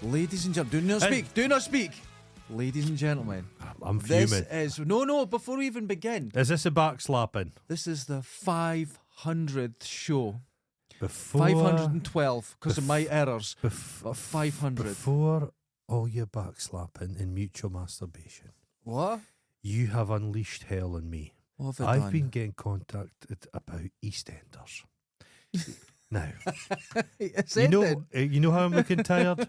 Ladies and gentlemen, do not speak. Do not speak. Ladies and gentlemen, I'm fuming. This is no. Before we even begin, Is this a backslapping? this is the 500th show. Before 512 because of my errors. bef- But 500. Before all your backslapping and mutual masturbation, What? you have unleashed hell on me. What have I I've done? been getting contacted about EastEnders. Now, It's you ended. know how I'm looking tired?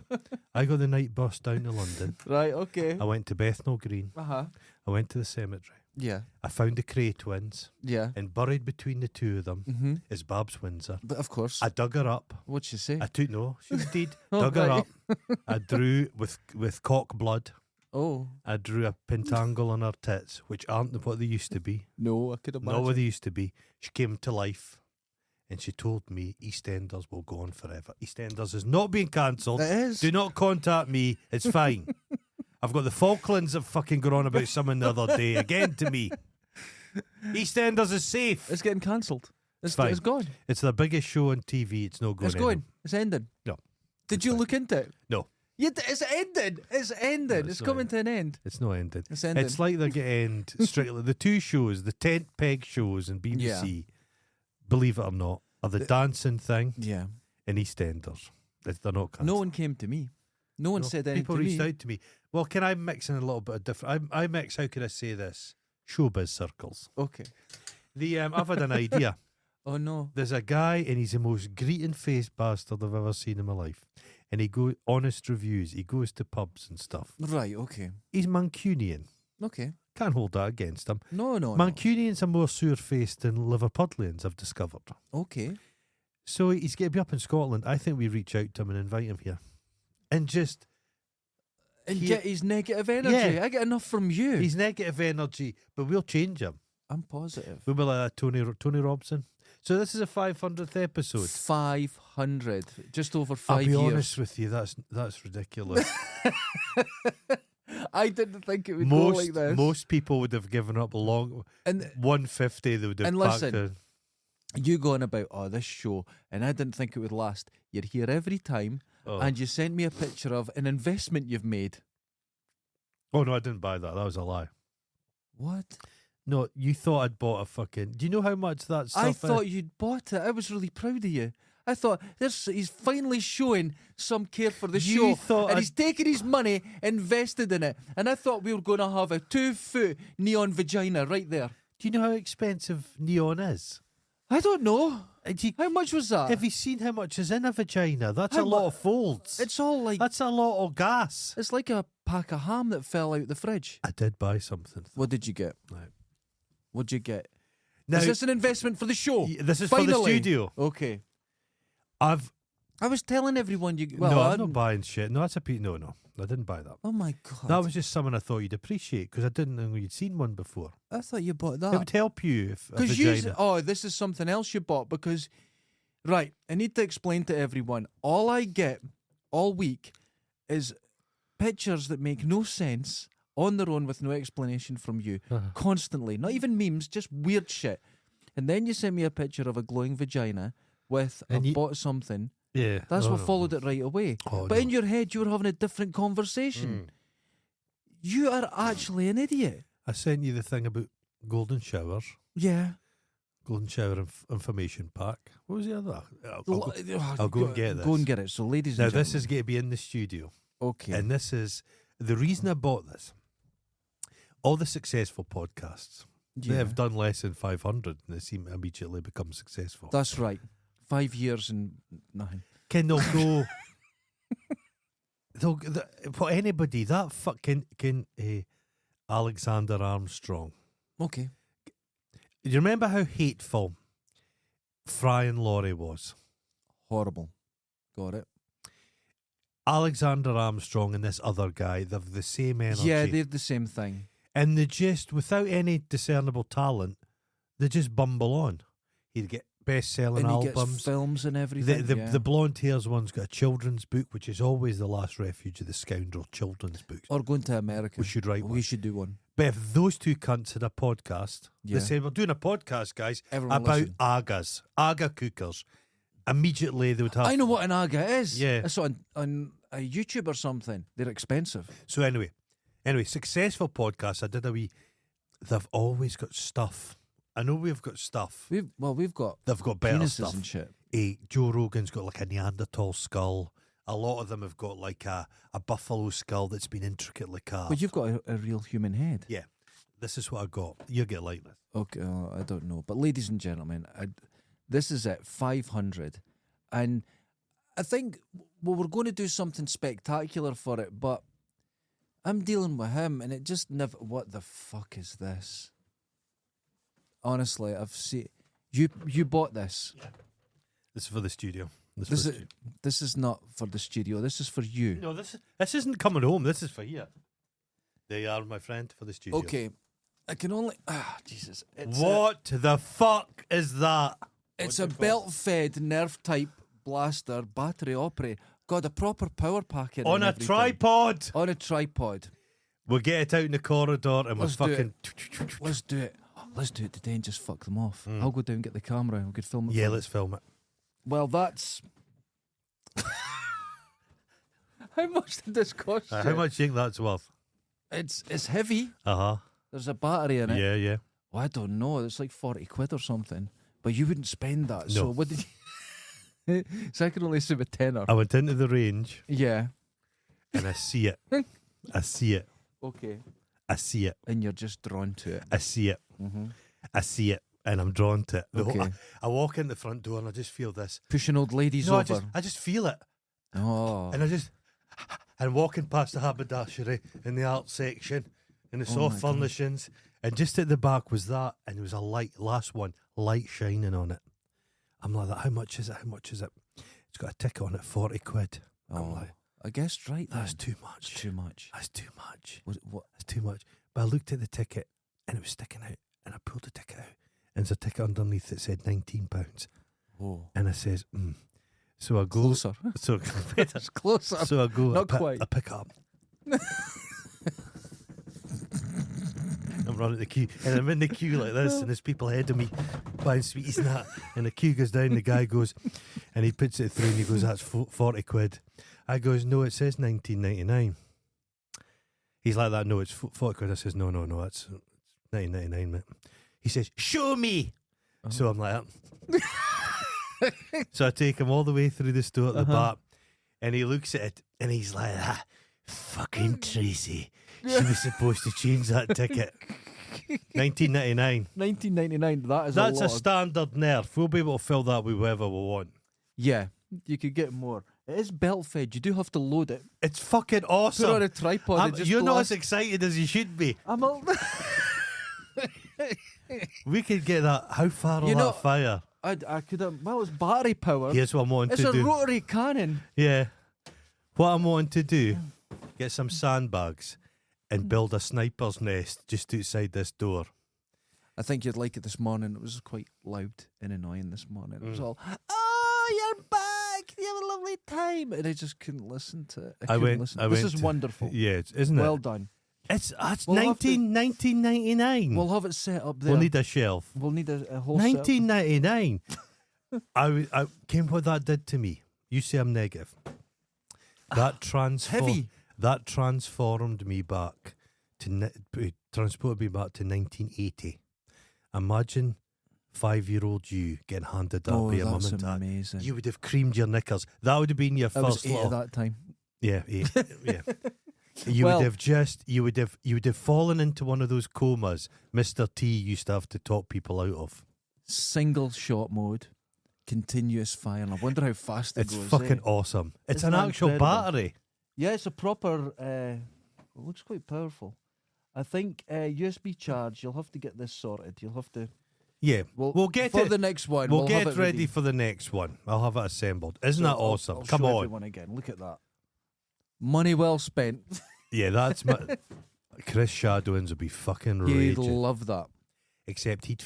I got the night bus down to London. Right, okay. I went to Bethnal Green. Uh-huh. I went to the cemetery. Yeah. I found the Cray twins, Yeah. and buried between the two of them Mm-hmm. is Babs Windsor. But of course. I dug her up. What'd you say? She was dead. Oh, Dug her right. up. I drew with cock blood. Oh. I drew a pentangle on her tits, which aren't what they used to be. No, I could imagine. Not what they used to be. She came to life, and she told me EastEnders will go on forever. EastEnders is not being cancelled. It is. Do not contact me. It's fine. I've got the Falklands have fucking gone on about someone the other day again to me. EastEnders is safe. It's getting cancelled. It's fine. It's gone. It's the biggest show on TV. It's not going. It's going. It's ending. No. Did it's you fine. look into it? No. It's ended. It's ended. No, it's it's coming not to an end. It's not ended. It's ended. It's like they're getting end strictly. The two shows, the tent peg shows and BBC, believe it or not, are the dancing thing Yeah. and EastEnders. They're not cancelled. No one came to me. No one said anything People to reached me. out to me. Well, can I mix in a little bit of different? I mix. How can I say this? Showbiz circles. Okay. I've had an idea. Oh no. There's a guy, and he's the most greeting-faced bastard I've ever seen in my life. And he go honest reviews. He goes to pubs and stuff. Right. Okay. He's Mancunian. Okay. Can't hold that against him. No. Mancunians are more sore-faced than Liverpudlians, I've discovered. Okay. So he's going to be up in Scotland. I think we reach out to him and invite him here. And just... And He- get his negative energy. Yeah. I get enough from you. He's negative energy, but we'll change him. I'm positive. We will Tony Robson. So this is a 500th episode. 500. Just over 5 I'll be years. honest with you, that's ridiculous. I didn't think it would go like this. Most people would have given up long. And 150 they would have And packed listen, in. you going about, this show, and I didn't think it would last. You're here every time, Oh. and you sent me a picture of an investment you've made. Oh no, I didn't buy that. That was a lie. What? No, you thought I'd bought a fucking... Do you know how much that stuff I is? thought you'd bought it. I was really proud of you. I thought he's finally showing some care for the You show, thought and I'd- he's taken his money, invested in it, and I thought we were going to have a 2-foot neon vagina right there. Do you know how expensive neon is? I don't know. And you- How much was that? Have you seen how much is in a vagina? That's How a lot mu- of folds. It's all like That's a lot of gas. it's like a pack of ham that fell out the fridge. I did buy something. What did you get? Right. What'd you get? Now, Is this an investment for the show? this is for the Finally. studio. Okay. I was telling everyone you. Well, no, I I'm not didn't- buying shit. No, that's a piece. No, I didn't buy that. Oh my god! That was just something I thought you'd appreciate because I didn't know you'd seen one before. I thought you bought It that would help you if a because you. vagina. Oh, this is something else you bought because. Right, I need to explain to everyone. All I get all week is pictures that make no sense on their own with no explanation from you. Uh-huh. Constantly, not even memes, just weird shit. And then you send me a picture of a glowing vagina with And I've you- bought something. Yeah, That's no, what no. followed it right away. Oh, But no. in your head, you were having a different conversation. Mm. You are actually an idiot. I sent you the thing about golden showers, Yeah. golden shower information pack. What was the other? I'll I'll go and get Go this. and get it. So, ladies Now and this gentlemen. is going to be in the studio, Okay. and this is the reason I bought this. All the successful podcasts they Yeah. have done less than 500, and they seem to immediately become successful. That's right. 5 years and nothing. Can they'll go? For anybody that fucking Alexander Armstrong. Okay. Do you remember how hateful Fry and Laurie was? Horrible. Got it. Alexander Armstrong and this other guy, they've the same energy. Yeah, they're the same thing. And they just, without any discernible talent, they just bumble on. He'd get best-selling And he gets albums. films and everything. The blonde hairs one's got a children's book, which is always the last refuge of the scoundrel. Children's books. Or going to America. We should write one. We should do one. But if those two cunts had a podcast, Yeah. they said, we're doing a podcast, guys, Everyone about listen. Agas, Aga cookers. Immediately they would have... I know what an aga is. Yeah. I saw on a YouTube or something. They're expensive. So anyway, successful podcasts. I did a wee. They've always got stuff. I know we've got stuff. We've got They've got better penises stuff. and shit. Joe Rogan's got like a Neanderthal skull. A lot of them have got like a buffalo skull that's been intricately carved. But you've got a real human head. Yeah, this is what I got. You get like this. Okay, I don't know. But ladies and gentlemen, this is at 500. And I think, well, we're going to do something spectacular for it, but I'm dealing with him and it just never... What the fuck is this? Honestly, I've seen... You bought this. Yeah. This is for the studio. This is not for the studio. This is for you. No, this isn't coming home. This is for here. They are, my friend, for the studio. Okay. I can only... Jesus. What the fuck is that? It's a belt-fed Nerf-type blaster battery operated. God, a proper power pack in it On and a everything. tripod. On a tripod. We'll get it out in the corridor and Let's we'll do fucking... Let's do it. Let's do it today and just fuck them off. I'll go down and get the camera and we could film it. Yeah, for let's film it. Well, that's... How much did this cost you? How much do you think that's worth? It's heavy. Uh-huh. There's a battery in it. Yeah, yeah. Well, I don't know. It's like 40 quid or something. But you wouldn't spend that. So No. what did you... So I can only save a tenner. I went into the range Yeah. and I see it. I see it. Okay. I see it. And you're just drawn to it. I see it. Mm-hmm. I see it. And I'm drawn to it. Okay. I walk in the front door and I just feel this. Pushing old ladies No, over. I just feel it. Oh. And walking past the haberdashery in the art section and the Oh soft my God. furnishings. And just at the back was that. And there was a light shining on it. I'm like, how much is it? How much is it? It's got a ticket on it, 40 quid. I'm Oh, like, I guessed right then. that's too much. Too much. That's too much. What? That's too much. But I looked at the ticket and it was sticking out. And I pulled the ticket out. And there's a ticket underneath that said £19. Oh. And I says, So I go. Closer. So, It's closer. so I go. Not I quite. pick it up. I'm running the queue. And I'm in the queue like this. And there's people ahead of me buying sweeties and that. And the queue goes down. The guy goes, and he puts it through and he goes, that's 40 quid. I goes, no, it says 19.99. He's like that. No, it's 40 quid. I says, no, it's 19.99, mate. He says, show me. So I'm like, so I take him all the way through the store at the back, and he looks at it, and he's like, fucking Tracy. She was supposed to change that ticket. 19.99. 19.99. That's a a lot. standard Nerf. We'll be able to fill that with whatever we want. Yeah, you could get more. It is belt fed. You do have to load it. It's fucking Put it on awesome. a tripod. You're not as excited as you should be. I'm a... We could get that. How far will You know- that fire? I could have... Well, it's battery power. Here's what I'm wanting It's to a do. rotary cannon. Yeah. What I'm wanting to do, get some sandbags and build a sniper's nest just outside this door. I think you'd like it this morning. It was quite loud and annoying this morning. It was Mm. all, oh, you're back. You have a lovely time. And I just couldn't listen to it. I couldn't went- listen. I This went is to- wonderful. Yeah, isn't Well it? done. It's We'll have to- 1999. We'll have it set up there. We'll need a shelf. We'll need a whole setup. 1999. I came what that did to me. You say I'm negative. That Heavy. That transformed me back to transported me back to 1980. Imagine 5-year-old you getting handed that Oh, by your mum that's and dad. amazing. You would have creamed your knickers. That would have been your I was first 8 little. at that time. Yeah, 8. Yeah. You Well- would have fallen into one of those comas Mr. T used to have to talk people out of. Single shot mode. Continuous fire. And I wonder how fast it It's goes. fucking eh? awesome. It's Isn't an that actual incredible? battery. Yeah, it's a proper... it looks quite powerful. I think USB charge, you'll have to get this sorted. You'll have to... Yeah, we'll get for it. the next one. We'll have get it ready for the next one. I'll have it assembled. Isn't that I'll- awesome? I'll Come show on. everyone again. Look at that. Money well spent. Yeah, that's my. Chris Shadowins would be fucking You'd raging. love that. Except he'd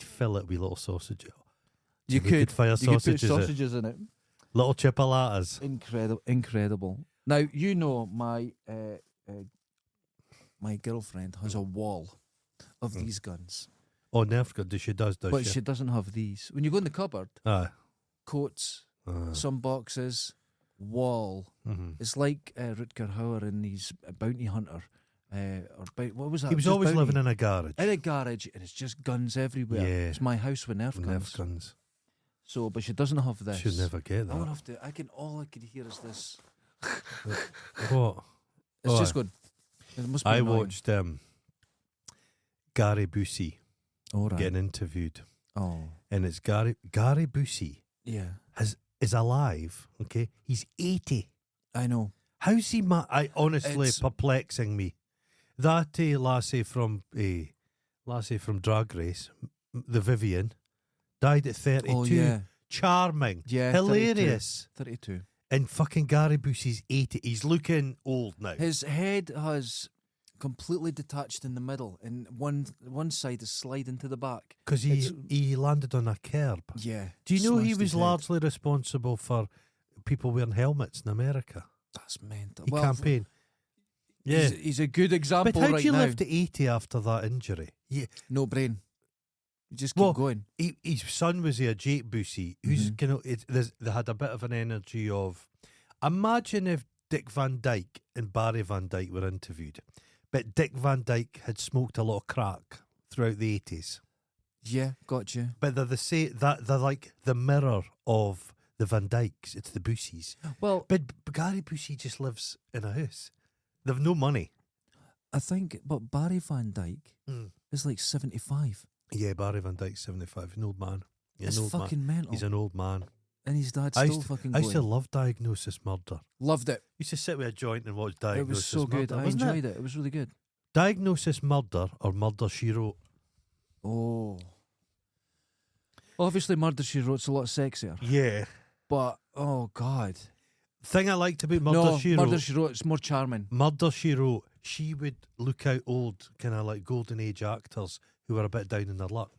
fill it with little sausage. You We could fire You could put sausages in. sausages in it. Little chipolatas. Incredible. Now you know my girlfriend has a wall of these guns, Oh, Nerf gun. She does but she doesn't have these. When you go in the cupboard, Aye. coats, some boxes, wall. Mm-hmm. It's like Rutger Hauer in his Bounty Hunter. What was that? He was Just always Bounty. living in a garage. In a garage, and it's just guns everywhere. Yeah. It's my house with Nerf guns. Nerf guns. So, but she doesn't have this. She'll never get I would that. have to. All I could hear is this. What? It's Oh, just good. It must be I annoying. watched Gary Busey All right. getting interviewed, Oh, and it's Gary Busey yeah. is alive. Okay, he's 80. I know. How's he? I honestly It's- perplexing me. That lassie from Drag Race, the Vivian, died at 32. Oh, yeah. Charming, Yeah. hilarious. 32. And fucking Gary Busey's 80. He's looking old now. His head has completely detached in the middle, and one side is sliding to the back. Because he landed on a curb. Yeah. Do you know he smashed was his head. largely responsible for people wearing helmets in America? That's mental. He campaigned. Yeah. He's a good example But how right do you now. live to 80 after that injury? Yeah. No brain. You just keep Well, going. His son was here, Jake Busey, who's Mhm. kind of, they had a bit of an energy of, imagine if Dick Van Dyke and Barry Van Dyke were interviewed, but Dick Van Dyke had smoked a lot of crack throughout the 80s. Yeah, gotcha. But they're like the mirror of the Van Dykes. It's the Buseys. Well, But Gary Busey just lives in a house. They've no money. I think, but Barry Van Dyke Mm. is like 75. Yeah, Barry Van Dyke's 75. An old man. Yeah, It's an old man. fucking mental. He's an old man. And his dad's I still used fucking I going. used to love Diagnosis Murder. Loved it. Used to sit with a joint and watch It Diagnosis was so Murder. good. I wasn't enjoyed it. It was really good. Diagnosis Murder or Murder She Wrote. Oh. Obviously, Murder She Wrote's a lot sexier. Yeah. But, oh, God. Thing I liked about Murder no, She Murder Wrote. She Wrote, it's more charming. Murder She Wrote. She would look out old, kind of like golden age actors who were a bit down in their luck,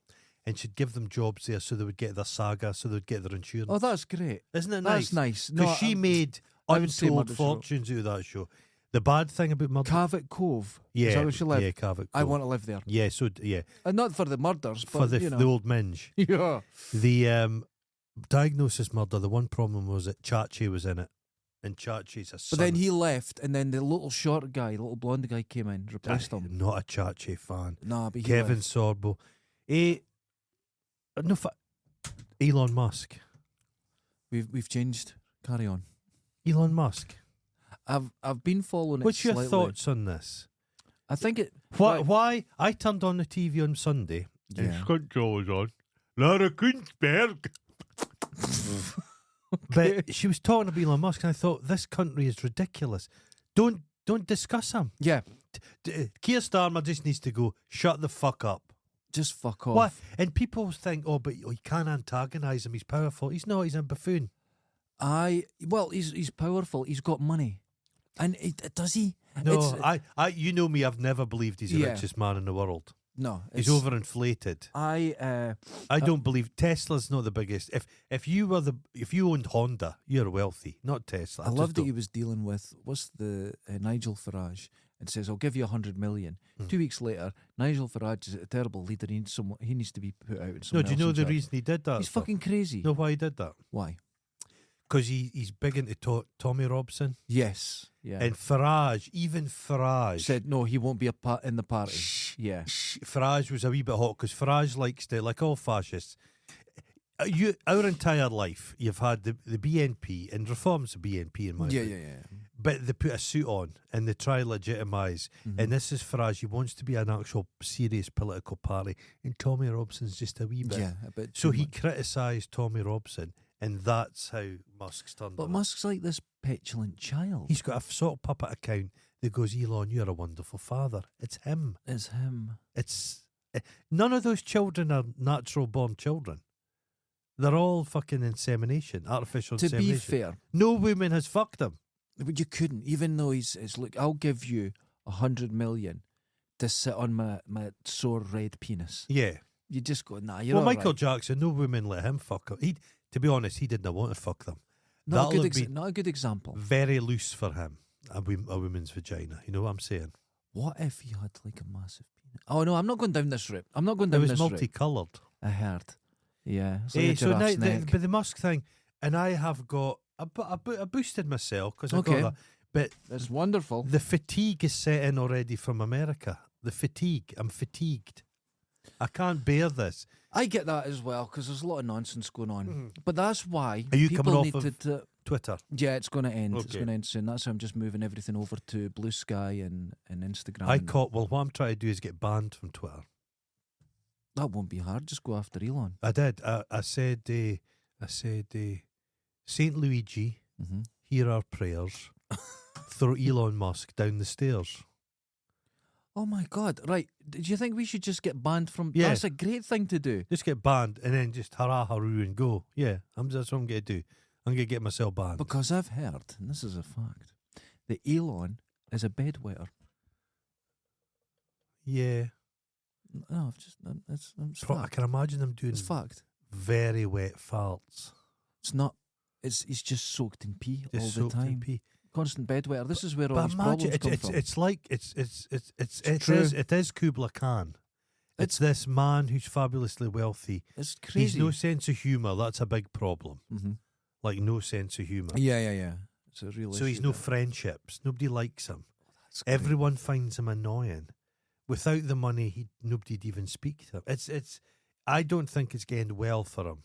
and she'd give them jobs there so they would get their saga, so they'd get their insurance. Oh, that's great. Isn't it That's nice? nice. Because No, she I'm- made I would say untold Murder, She Wrote. fortunes out of that show. The bad thing about Murder, Cavett Cove. yeah, Is that where she lived? yeah, Cavett I Cove. want to live there. yeah, so yeah, And not for the murders, but, for the you know. the old minge. Yeah. The Diagnosis Murder. The one problem was that Chachi was in it, and Chachi's a son. But then he left, and then the little short guy, little blonde guy came in, replaced him. I'm not a Chachi fan. Nah, but he Kevin left. Sorbo. No, Elon Musk. We've changed. Carry on. Elon Musk. I've been following it What's your slightly. thoughts on this? I think it. Why? right, Why? I turned on the TV on Sunday. Yeah. And Skuncho was on. Lara Kunzberg. But she was talking to Elon Musk, and I thought this country is ridiculous. Don't discuss him. Yeah, Keir Starmer just needs to go. Shut the fuck up. just fuck off. What? And people think, oh, but you can't antagonise him. He's powerful. He's not. He's a buffoon. Well, he's powerful. He's got money, and does he? No, It's- you know me. I've never believed he's the Yeah. richest man in the world. No, He's it's- overinflated. I I don't believe Tesla's not the biggest. If you owned Honda, you're wealthy, not Tesla. I just love that don't- he was dealing with what's the Nigel Farage and says, "I'll give you 100 million." Hmm. 2 weeks later, Nigel Farage is a terrible leader. He needs to be put out. And No, someone do you else know in the charge. reason he did that? He's though? fucking crazy. Know why he did that? Why? Because he's big into Tommy Robson Yes. Yeah. and Farage. Even Farage Said no, he won't be a part in the party. Yeah. Farage was a wee bit hot because Farage likes to, like all fascists. Our entire life, you've had the BNP, and reforms the BNP in my Yeah, opinion. yeah. But they put a suit on and they try legitimise. Mhm. And this is Farage. He wants to be an actual serious political party. And Tommy Robson's just a wee bit. Yeah, a bit. So too he much. criticised Tommy Robson, and that's how Musk's turned But on it. Musk's like this petulant child. He's got a sort of puppet account that goes, Elon, you're a wonderful father. It's him. It's him. It's none of those children are natural born children. They're all fucking insemination, artificial To insemination. be fair, No woman has fucked him. but you couldn't, even though he's look. I'll give you 100 million to sit on my sore red penis. Yeah. You just go, nah. You're Well, all Michael right. Jackson, no women let him fuck him. To be honest, he didn't want to fuck them. Not a that'll good. be- Not a good example. Very loose for him, a woman's vagina. You know what I'm saying? What if he had like a massive penis? Oh no, I'm not going down this route. I'm not going It down was this route. multicoloured. I heard. Yeah. It's like a So now, giraffe's neck. but the Musk thing, and I have got I boosted myself because I Okay. got that. But That's wonderful. the fatigue is set in already from America. The fatigue. I'm fatigued. I can't bear this. I get that as well because there's a lot of nonsense going on. Mhm. But that's why Are you people coming off need of to. Twitter. Yeah, it's going to end. It's Okay. going to end soon. That's why I'm just moving everything over to Blue Sky and Instagram. What I'm trying to do is get banned from Twitter. That won't be hard. Just go after Elon. I did. I said, St. Luigi, Mm-hmm. hear our prayers. Throw Elon Musk down the stairs. Oh my God! Right? Do you think we should just get banned from? Yeah. That's a great thing to do. Just get banned and then just hurrah, haroo and go. Yeah, that's what I'm going to do. I'm going to get myself banned. Because I've heard, and this is a fact, that Elon is a bedwetter. Yeah. No, I've just it's I fact. can imagine them doing It's fact. very wet farts. It's not. He's just soaked in pee Just all the soaked in time. pee. Constant bedwetter. This is where all But these imagine problems come from. it's like true. it is Kubla Khan. It's this man who's fabulously wealthy. It's crazy. He's no sense of humour. That's a big problem. Mm-hmm. Like no sense of humour. Yeah. It's a real So he's issue no there. friendships. Nobody likes him. That's great. Everyone finds him annoying. Without the money, nobody'd even speak to him. It's. I don't think it's going well for him.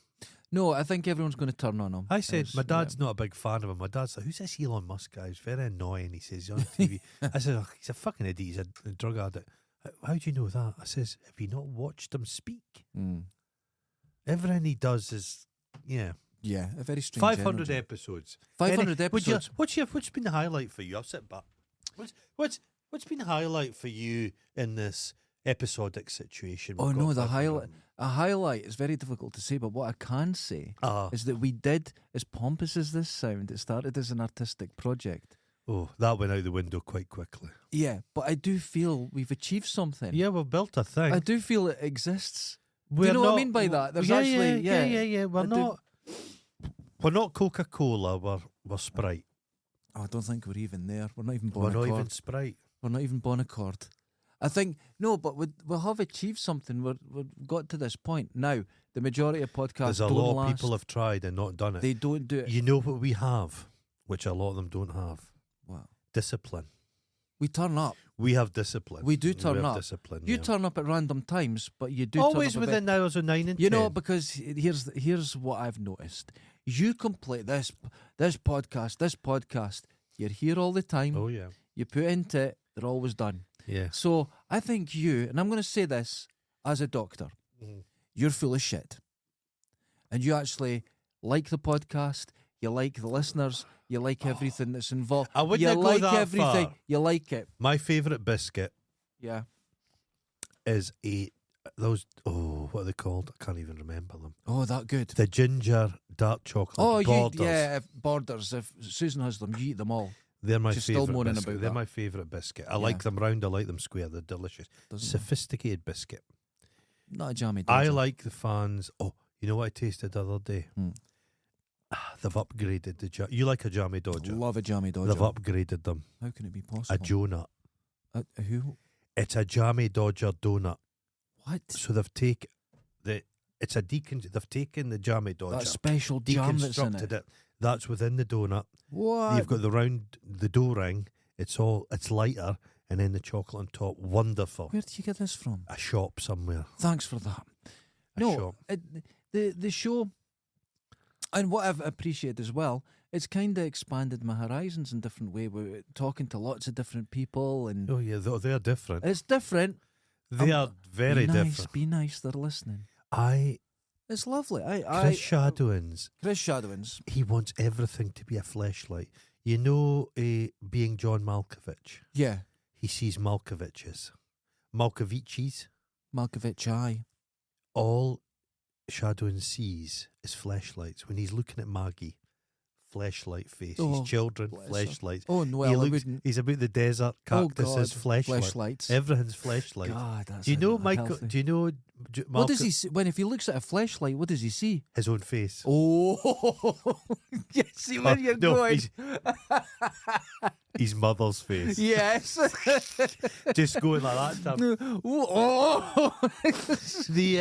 No, I think everyone's going to turn on him. I said It's- my dad's not a big fan of him. My dad's like, "Who's this Elon Musk guy? He's very annoying." He says he's on TV. I said, "Oh, he's a fucking idiot. He's a drug addict." How do you know that? I says, "Have you not watched him speak? Mm. Everything he does is, yeah." Yeah, a very strange 500 energy. episodes. 500 Any- would you- episodes. what's been the highlight for you? I'll sit back. What's been the highlight for you in this episodic situation? Oh we've no, got the for highlight. everyone? A highlight is very difficult to say, but what I can say Ah, is that we did, as pompous as this sound, it started as an artistic project. oh, that went out the window quite quickly. Yeah, but I do feel we've achieved something. Yeah, we've built a thing. I do feel it exists. We're you know what I not- mean by that? There's yeah, actually- yeah. I do- We're not Coca-Cola. We're Sprite. Oh, I don't think we're even there. We're not even We're Bonaccord. not even Sprite. We're not even Bonaccord. I think no, but we'll have achieved something. We've got to this point now. The majority of podcasts There's a don't lot last. of people have tried and not done it. They don't do it. You know what we have, which a lot of them don't have? Wow. Discipline. We turn up. We have discipline. We do turn have up. Discipline. You yeah. turn up at random times, but you do Always turn up within hours of 9 and 10. You know, because here's what I've noticed. You complete this podcast. You're here all the time. Oh yeah, You put into it. They're always done. yeah. So I think you, and I'm going to say this as a doctor, you're full of shit. And you actually like the podcast, you like the listeners, you like everything that's involved. I wouldn't you go like that everything. far. You like it. My favourite biscuit Yeah. is what are they called? I can't even remember them. Oh, that good. The ginger dark chocolate Oh, Borders. if Borders. If Susan has them, you eat them all. They're my She's still favourite moaning biscuit. about They're that. my favourite biscuit. I Yeah. like them round, I like them square, they're delicious. Doesn't it? Sophisticated biscuit. Not a jammy. I Dodger. like the fans. Oh, you know what I tasted the other day? Hmm. They've upgraded the you like a jammy Dodger? Love a jammy Dodger. They've upgraded them. How can it be A possible? donut. Who? It's a jammy Dodger donut. What? So they've taken they've taken the jammy Dodger, That special jam that's in deconstructed it. it. That's within the donut. What? You've got the dough ring. It's lighter, and then the chocolate on top. Wonderful. Where did you get this from? A shop somewhere. Thanks for that. A No, shop. the show, and what I've appreciated as well, it's kind of expanded my horizons in different way. We're talking to lots of different people, and Oh yeah, they're different. it's different. They are very be nice, different. Be nice. They're listening. Chris It's lovely. Shadowins. Chris Shadowins. He wants everything to be a fleshlight. You know, being John Malkovich, Yeah, he sees Malkoviches. Malkovich. Aye. All Shadowin sees is fleshlights. When he's looking at Maggie, fleshlight face. Oh, His children, bless her. fleshlights. Oh no, he I looks, wouldn't. he's about the desert, Oh cactuses, God, fleshlight. fleshlights. Everything's fleshlight. God, that's Do you know unhealthy. Michael? Do you know What does he see? If he looks at a flashlight, what does he see? his own face? Oh, yes, see where you're no, going. his mother's face. Yes. Just going like that. Tom. Oh. The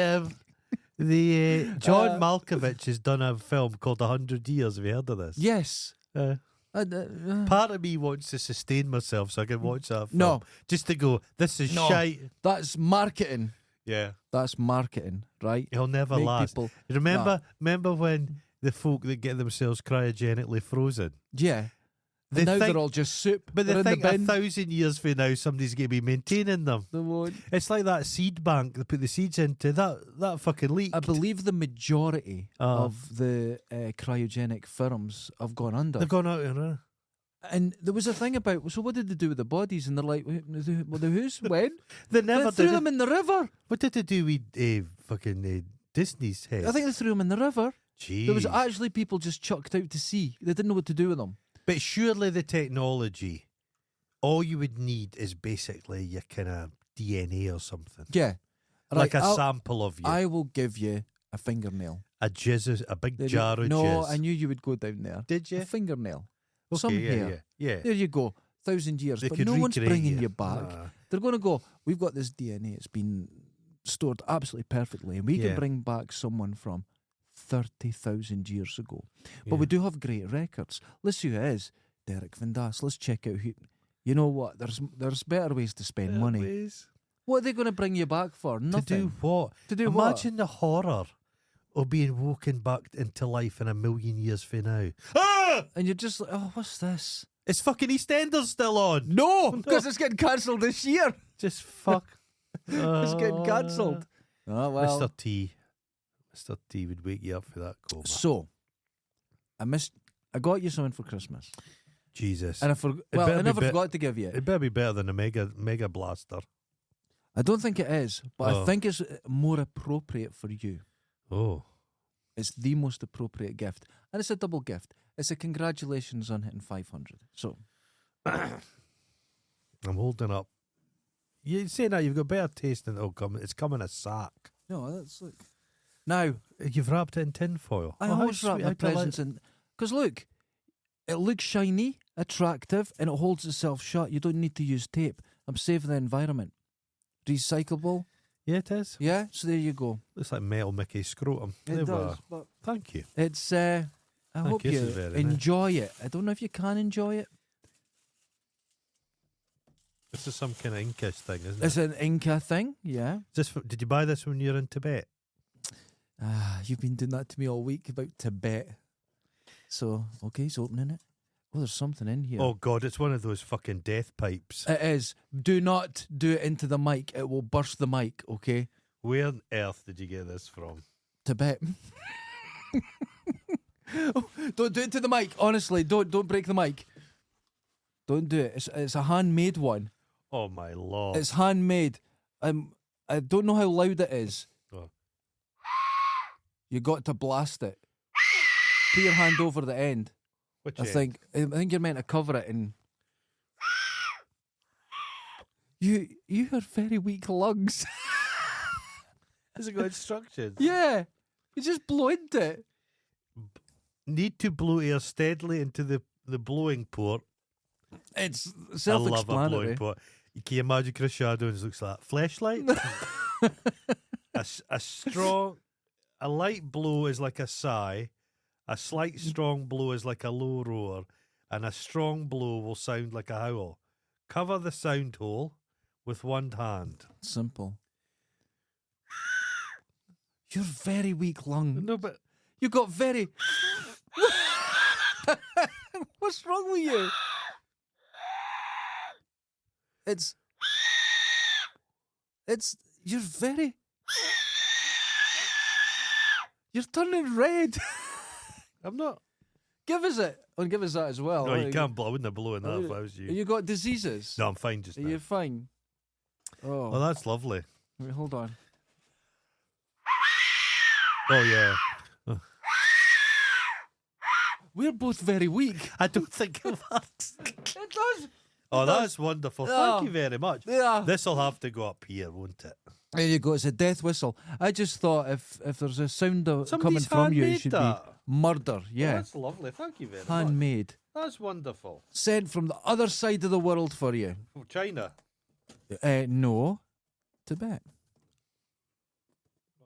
The John Malkovich has done a film called 100 Years. Have you heard of this? Yes. Uh, Uh, part of me wants to sustain myself so I can watch that film. No. Just to go, this is No. shite. that's marketing. Yeah. That's marketing, right? He'll never Make last. people- Remember when the folk that get themselves cryogenically frozen? Yeah. They And now think, they're all just soup. but They're they in think the bin. 1,000 years from now somebody's going to be maintaining them. They won't. It's like that seed bank they put the seeds into. That fucking leaked. I believe the majority Oh. of the cryogenic firms have gone under. They've gone out and And there was a thing about, so what did they do with the bodies? And they're like, well, the who's when? they They never threw did. them in the river. What did they do with fucking Disney's head? I think they threw them in the river. Jeez. There was actually people just chucked out to sea. They didn't know what to do with them. But surely the technology, all you would need is basically your kind of DNA or something. Yeah. Like Right, a I'll- sample of you. I will give you a fingernail. A big There you- jar of No, jizz. I knew you would go down there. Did A you? fingernail. Okay, Some yeah, hair. yeah. There you go. 1,000 years. They But could no one's recreate bringing you back. Nah. They're going to go, we've got this DNA. It's been stored absolutely perfectly. And we Yeah. can bring back someone from 30,000 years ago. But Yeah. we do have great records. Let's see who it is. Derek Van Das. Let's check out who. You know what? There's better ways to spend money. Anyways, What are they going to bring you back for? to Nothing. do what? To do what? Imagine the horror of being woken back into life in 1,000,000 years from now. Ah! And you're just like, oh, what's this? It's fucking EastEnders still on. No, because it's getting cancelled this year. Just fuck. It's getting cancelled. Oh, well. Mr. T would wake you up for that coma. So, I got you something for Christmas. Jesus. And I better I be never bet- forgot to give you it. It better be better than a mega blaster. I don't think it is, but I Oh. think it's more appropriate for you. Oh. It's the most appropriate gift. And it's a double gift. It's a congratulations on hitting 500. So, I'm holding up. You say that you've got better taste than it's come in a sack. no, that's look. Now, You've wrapped it in tin foil. I Oh, how always wrap sweet. my I delight- presents in. Because look, it looks shiny, attractive, and it holds itself shut. You don't need to use tape. I'm saving the environment. Recyclable. Yeah, it is. Yeah, so there you go. Looks like metal Mickey scrotum. There It we does. are. But Thank you. it's, I hope you, you this is very nice. enjoy it. I don't know if you can enjoy it. This is some kind of Inkish thing, isn't It's it? an Inca thing, yeah. Did you buy this when you were in Tibet? You've been doing that to me all week about Tibet. So, okay, he's opening it. Oh, there's something in here. Oh God, it's one of those fucking death pipes. It is. Do not do it into the mic. It will burst the mic, okay? Where on earth did you get this from? Tibet. Don't do it to the mic. Honestly, don't break the mic. Don't do it. It's a handmade one. Oh my lord! It's handmade. I don't know how loud it is. Oh. You got to blast it. Put your hand over the end. Which I end? think you're meant to cover it and you have very weak lungs. Has it got instructions? Yeah. You just blow into it. Need to blow air steadily into the blowing port. It's I love a self-explanatory. blowing port. Can you imagine Chris Shadowns looks like that? Fleshlight? a light blow is like a sigh, a slight strong blow is like a low roar, and a strong blow will sound like a howl. Cover the sound hole with one hand. Simple. You're very weak lung. No, but You got very. What's wrong with you? It's. You're very. You're turning red. I'm not. Give us it. And give us that as well. No, you can't blow. I wouldn't have blown that if I was Have you. you got diseases? No, I'm fine just Are now. you fine? Oh, Oh, that's lovely. wait, hold on. Oh, yeah. We're both very weak. I don't think it works. It does. Oh, that's wonderful. Oh. Thank you very much. Yeah. This will have to go up here, won't it? There you go. It's a death whistle. I just thought if there's a sound coming Somebody's from you, it handmade should that. be murder. Oh, Yeah, that's lovely. Thank you very much. handmade, That's wonderful. sent from the other side of the world for you. Oh, China. No, Tibet.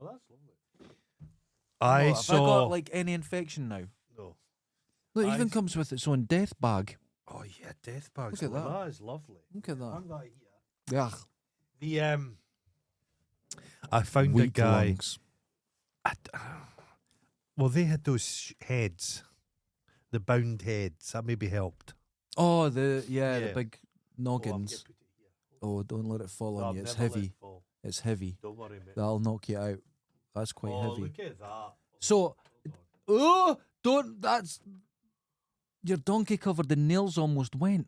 Oh, that's lovely. I have I saw. got like any infection now? No. Look, it I even s- comes with its own death bag. Oh yeah, death bags. Look at that. That is lovely. Look at that. Hang that here. Yeah. The I found a Weak guy. lungs. Well, they had those heads, the bound heads. That maybe helped. Oh, the Yeah. big noggins. Oh, don't let it fall on you. It's heavy. It's heavy. Don't worry, mate. That'll knock you out. That's quite heavy. Look at that. So, oh, don't. That's your donkey covered in nails. Almost went.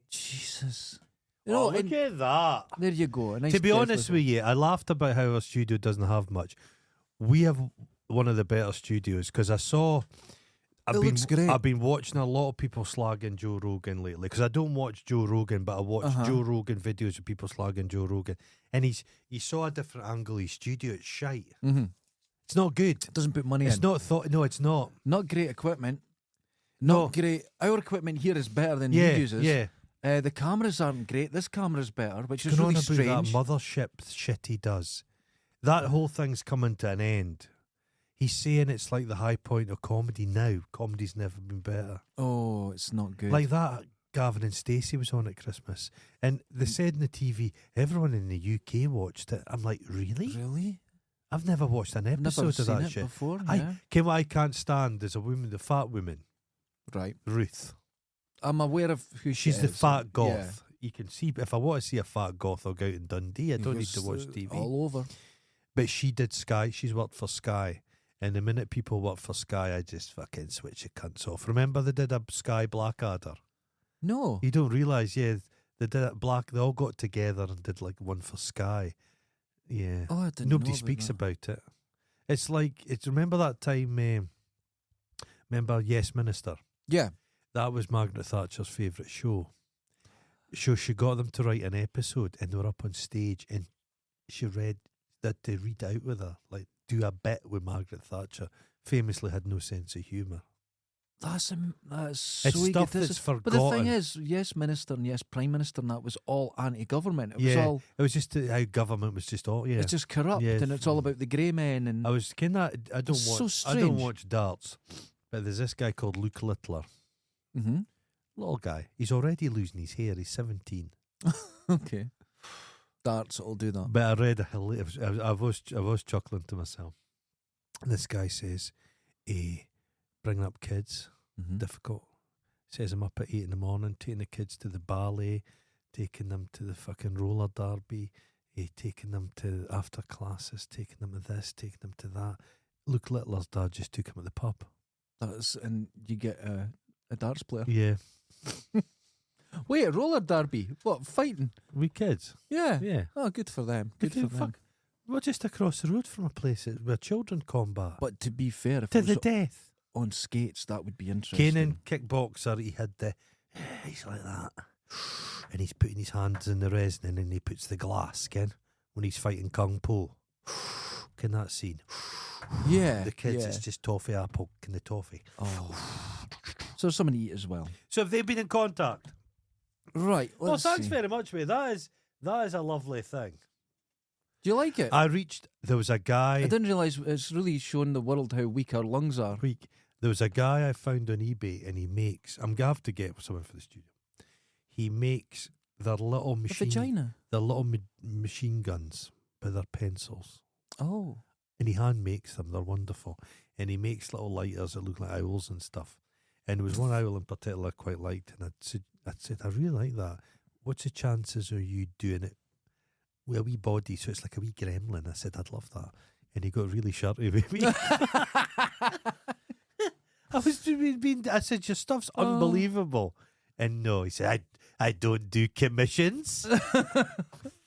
Jesus. You know, look and at that. there you go. A nice To be death honest whistle. with you, I laughed about how our studio doesn't have much. We have one of the better studios because I saw. It looks great. I've been watching a lot of people slagging Joe Rogan lately because I don't watch Joe Rogan, but I watch Uh-huh. Joe Rogan videos of people slagging Joe Rogan, and you saw a different angle of his studio. It's shite. Mhm. It's not good. Doesn't put money It's in. not thought. No, it's not. Not great equipment. No. Not great. Our equipment here is better than Yeah, he uses. yeah. The cameras aren't great. This camera's better, which is Going really on about strange. that mothership shit he does. That whole thing's coming to an end. He's saying it's like the high point of comedy now. Comedy's never been better. Oh, it's not good. Like that, Gavin and Stacey was on at Christmas, and they said in the TV, everyone in the UK watched it. I'm like, really? Really? I've never watched an I've episode never of seen that it shit. before. I Yeah. what I can't stand is a woman, the fat woman, Right. Ruth. I'm aware of who she She's the is. fat goth. Yeah. You can see if I want to see a fat goth, I'll go out in Dundee. I don't need to Because, watch TV. All over. But she did Sky. She's worked for Sky. And the minute people work for Sky, I just fucking switch the cunts off. Remember they did a Sky Blackadder? No. You don't realise, yeah, they did it black. They all got together and did like one for Sky. Yeah. Oh, I didn't Nobody know speaks that. about it. It's like, remember that time, remember Yes Minister? Yeah. That was Margaret Thatcher's favourite show. So she got them to write an episode and they were up on stage and she read that to read out with her, like do a bit with Margaret Thatcher. Famously had no sense of humour. That's so It's stuff that's egotistic. forgotten. But the thing is, yes, Minister and yes, Prime Minister, and that was all anti-government. It was Yeah. all. It was just how government was just all, yeah. It's just corrupt, Yeah. and it's all about the grey men. And I was kind of, I don't It's so watch, I don't strange. watch darts, but there's this guy called Luke Littler, Mhm. little guy. He's already losing his hair. He's 17. Okay. Darts will do that. But I read a hilarious. I was chuckling to myself. This guy says, bringing up kids, Mhm. difficult. Says I'm up at 8 a.m, taking the kids to the ballet, taking them to the fucking roller derby, taking them to after classes, taking them to this, taking them to that. Luke Littler's dad just took him at the pub. That's and you get a darts player. Yeah, Wait, roller derby? What fighting? we kids. Yeah. Yeah, Oh, good for them. Good for them. fuck. We're just across the road from a place where children combat But to be fair, if to it the was death. on skates, that would be interesting. Kanan kickboxer, he had the he's like that, and he's putting his hands in the resin, and he puts the glass skin when he's fighting kung po. Can that scene? Yeah. The kids, yeah. it's just toffee apple, can the toffee. Oh. So there's something to eat as well. So have they been in contact? Right. Well, Let's thanks see. very much, mate. That is a lovely thing. Do you like it? I reached. There was a guy. I didn't realise it's really showing the world how weak our lungs are. Week. There was a guy I found on eBay, and he makes. I'm gonna have to get someone for the studio. He makes their little A machine, vagina. their little machine guns with their pencils, Oh. and he hand makes them. They're wonderful, and he makes little lighters that look like owls and stuff. And there was one owl in particular I quite liked, and I said, I really like that. What's the chances of you doing it with a wee body, so it's like a wee gremlin? I said, I'd love that. And he got really shirty with me. I said, your stuff's Oh. unbelievable. And no, he said, I don't do commissions.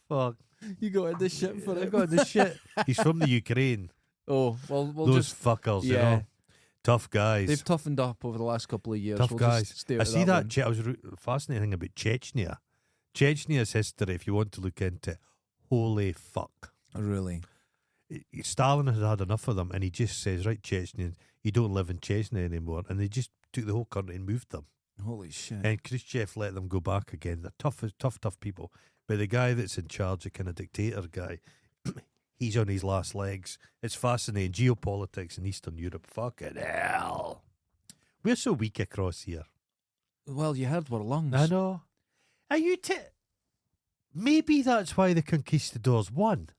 Fuck. You got into shit for I it. got the shit. He's from the Ukraine. Oh, well, we'll Those just. fuckers, you Yeah. know. Tough guys. They've toughened up over the last couple of years. Tough we'll guys. Just stay I out see of that. one. I was fascinating thing about Chechnya. Chechnya's history, if you want to look into it, holy fuck. Really? Stalin has had enough of them, and he just says, right, Chechnya, you don't live in Chechnya anymore. And they just took the whole country and moved them. Holy shit. And Khrushchev let them go back again. They're tough people. But the guy that's in charge, the kind of dictator guy, he's on his last legs. It's fascinating. Geopolitics in Eastern Europe. Fucking hell. We're so weak across here. Well, you heard we're lungs. I know. Are you maybe that's why the conquistadors won.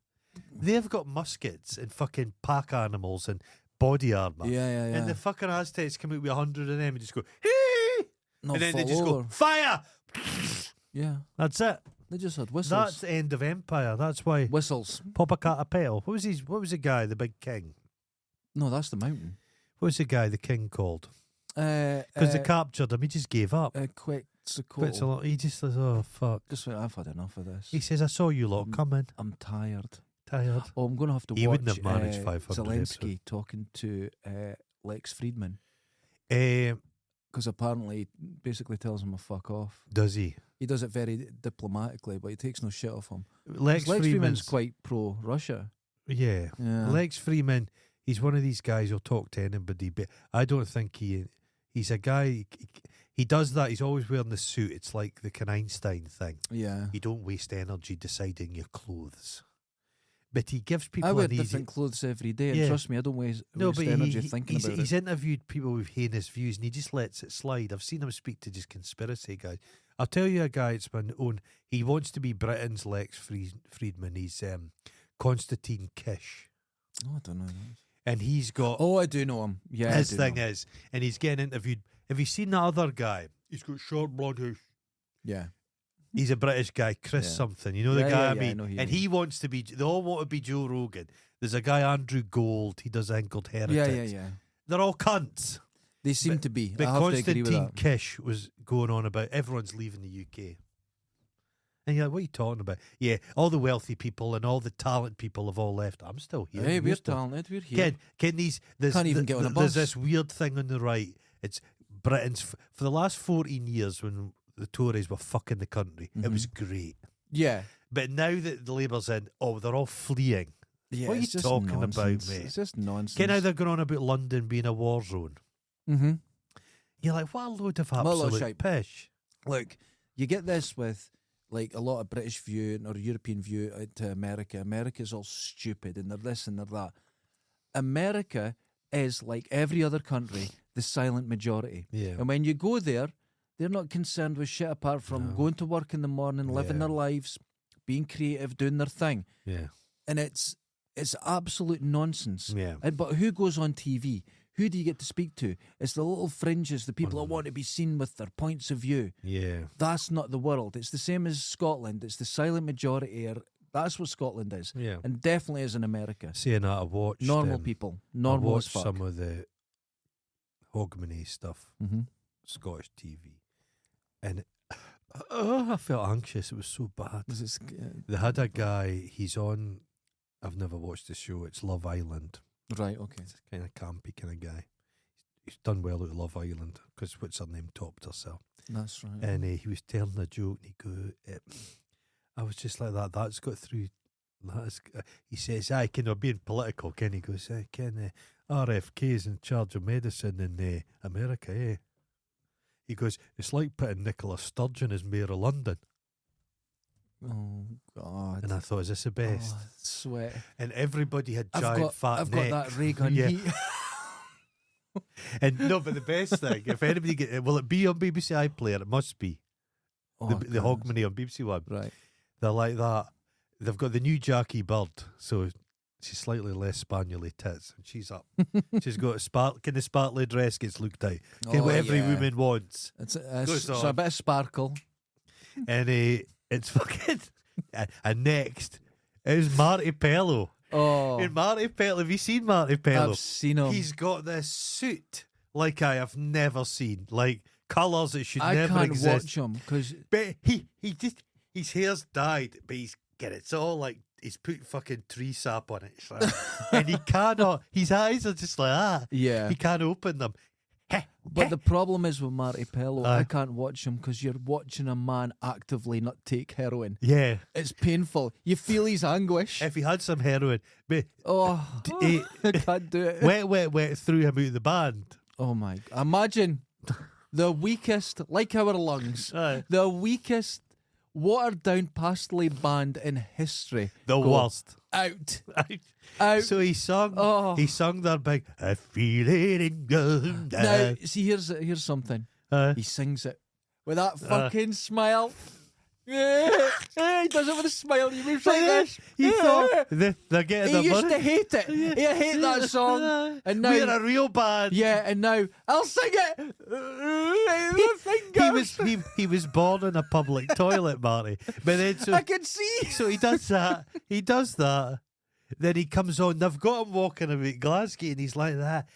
They've got muskets and fucking pack animals and body armour. Yeah. And the fucking Aztecs come out with 100 of them and just go, hey! Not And then they fall just over. go, fire! Yeah. That's it. They just had whistles. That's the end of empire. That's why Whistles. Popocatépetl. What was the guy, the big king? No, that's the mountain. What was the guy, the king called? Because Because they captured him. He just gave up. Quetzalcoatl. He just says, oh, fuck. Just went, I've had enough of this. He says, I saw you lot coming. I'm tired. Tired. Oh, I'm going to have to He watch wouldn't have managed 500 Zelensky episodes. talking to Lex Friedman. Eh, Because apparently he basically tells him to fuck off. does he? He does it very diplomatically, but he takes no shit off him. Lex 'Cause Lex Friedman's Freeman's quite pro-Russia. Yeah. Yeah. Lex Freeman, he's one of these guys who'll talk to anybody, but I don't think he's a guy. He does that. He's always wearing the suit. It's like the Einstein thing. Yeah. You don't waste energy deciding your clothes. But he gives people I wear an easy. different clothes every day, and Yeah. trust me, I don't waste No, but energy thinking he's, about he's it. interviewed people with heinous views and he just lets it slide. I've seen him speak to just conspiracy guys. I'll tell you a guy it's been own. He wants to be Britain's Lex Friedman. He's Konstantin Kish. Oh, I don't know. And he's got Oh, I do know him. Yeah, his I do thing know him. is, and he's getting interviewed. Have you seen that other guy? He's got short blonde hair. Yeah. He's a British guy, Chris Yeah. something. You know the Yeah, guy yeah, I yeah, mean? I know who you And mean. he wants to be, they all want to be Joe Rogan. There's a guy, Andrew Gold, he does a thing called Heretics. Yeah. They're all cunts. They seem But- to be. But I have to agree with Konstantin that. Kish was going on about everyone's leaving the UK. And you're like, what are you talking about? Yeah, all the wealthy people and all the talent people have all left. I'm still here. Hey, You're we're still- talented. We're here. Can these? Can't even get on a There's bus. this weird thing on the right. It's Britain's for the last 14 years when the Tories were fucking the country. It was great, Yeah. but now that the Labour's in, they're all fleeing. Yeah. What are you it's just talking about, nonsense. mate? It's just nonsense. Now they're going on about London being a war zone. Mm-hmm. You're like, what a load of What a load of absolute shite. pish. Look, you get this with like a lot of British view or European view to America. America's all stupid and they're this and they're that. America is like every other country, the silent majority. Yeah. And when you go there, they're not concerned with shit apart from No. going to work in the morning, living Yeah. their lives, being creative, doing their thing. Yeah. And it's absolute nonsense. Yeah. But who goes on TV? Who do you get to speak to? It's the little fringes, the people that Mm. want to be seen with their points of view. Yeah. That's not the world. It's the same as Scotland. It's the silent majority. That's what Scotland is. Yeah. And definitely is in America. Saying that, I watched Normal people. Normal I as watched fuck. some of the Hogmanay stuff, Mm-hmm. Scottish TV, and I felt anxious. It was so bad. Was it, They had a guy. He's on. I've never watched the show. It's Love Island. right, okay. It's a kind of campy kind of guy. He's done well out of Love Island because what's her name topped herself. That's right. And he was telling a joke. And he go, I was just like that. That's got through. That's. He says, "I can be being political." Ken, he goes, "I can." RFK is in charge of medicine in America. Eh? He goes, "It's like putting Nicola Sturgeon as mayor of London." Oh, God. And I thought, "Is this the best?" Oh, sweat. And everybody had giant fat I've neck. got that ray gun Yeah. heat. And no, but the best thing, if anybody will it be on BBC iPlayer? It must be Oh, the God. Hogmanay on BBC One. Right. They're like that. They've got the new Jackie Bird, so she's slightly less spaniely tits, and she's up. She's got the sparkly dress gets looked at. Oh, What every yeah. woman wants, It's Goes so a on. bit of sparkle. and it's fucking. And next is Marty Pello. Oh, And Marty Pello, have you seen Marty Pello? I've seen him. He's got this suit like I have never seen, like colours that should I never can't exist. watch him because But he just his hair's dyed, but it's all like he's put fucking tree sap on it, so- and he cannot. His eyes are just like yeah. he can't open them. But the problem is with Marty Pello, I Aye. can't watch him because you're watching a man actively not take heroin. Yeah, It's painful. You feel his anguish. if he had some heroin, but Oh, eh, I can't do it. wet threw him out of the band. Oh my! Imagine the weakest, like our lungs, Aye. the weakest watered down pastely band in history. The go worst. Out. Out. So he sung. Oh. He sung their big. I feel it in good. Now, see, here's something. He sings it with that fucking smile. He does it with a smile. He moves like this. He thought they're getting He their used money. to hate it. He hate that song. And now, We're a real band. yeah, and now I'll sing it. He was born in a public toilet, Marty. But then I can see. so he does that. He does that. Then he comes on. They've got him walking about Glasgow, and he's like that,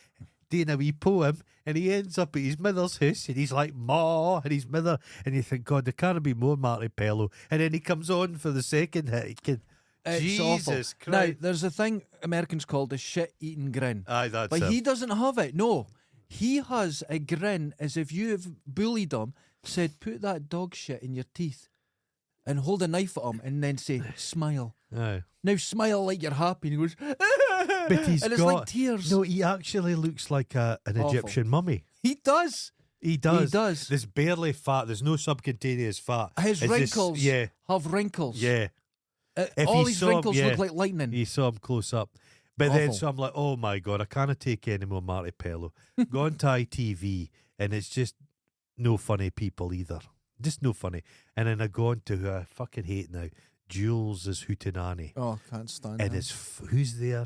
doing a wee poem, and he ends up at his mother's house, and he's like, "Ma," and his mother, and you think, God, there can't be more Marty Pello. And then he comes on for the second hit. He can, It's Jesus awful. Now, Christ! there's a thing Americans call the shit-eating grin. Aye, that's But it. he doesn't have it. No. He has a grin as if you have bullied him, said, put that dog shit in your teeth, and hold a knife at him, and then say, smile. Aye. Now smile like you're happy. And he goes, But he's and it's got like tears. No, he actually looks like an Awful. Egyptian mummy. He does. He does. He does. There's barely fat. There's no subcutaneous fat. His It's just- wrinkles yeah, have wrinkles. yeah. If all you these saw him, wrinkles yeah. look like lightning. You saw him close up. But then, Awful. so I'm like, oh my God, I can't take any more Marty Pello. Go on to ITV, and it's just no funny people either. Just no funny. And then I go on to who I fucking hate now, Jules is Hootenanny. Oh, can't stand And it. it's, who's there?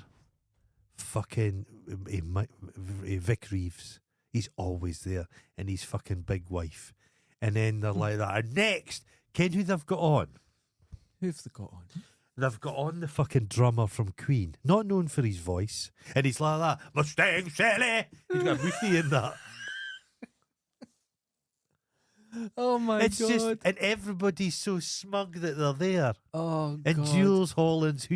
Fucking Vic Reeves. He's always there. And his fucking big wife. And then they're like that. And next, ken who they've got on? Who've they got on? They've got on the fucking drummer from Queen, not known for his voice, and he's like that, Mustang Sally. He's got a Ruthie in that. Oh my It's God. just, and everybody's so smug that they're there. Oh And God. Jules Holland's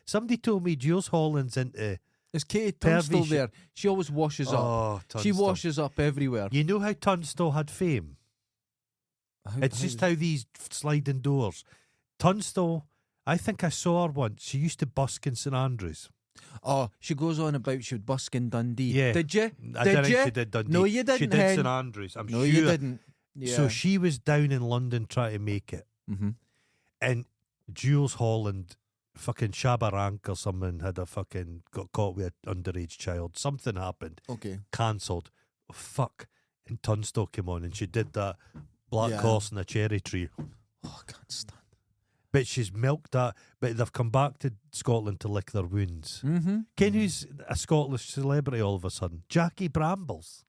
somebody told me Jules Holland's into Is Katie Tunstall Pervish. there? She always washes up. oh, She Tunstall. washes up everywhere. You know how Tunstall had fame? It's just how these sliding doors. Tunstall, I think I saw her once. She used to busk in St Andrews. Oh, she goes on about she would busk in Dundee. Yeah. Did you? I Did don't you? think she did Dundee. No, you She didn't, did Hen. St Andrews. I'm No, sure. you didn't. Yeah. So she was down in London trying to make it. Mm-hmm. And Jules Holland, fucking Shabba Rank or something, got caught with an underage child. Something happened. Okay. Cancelled. Oh, fuck. And Tunstall came on and she did that black Yeah. horse and a cherry tree. Oh, I can't stand. But she's milked that. But they've come back to Scotland to lick their wounds. Mm-hmm. Ken who's a Scottish celebrity all of a sudden? Jackie Brambles.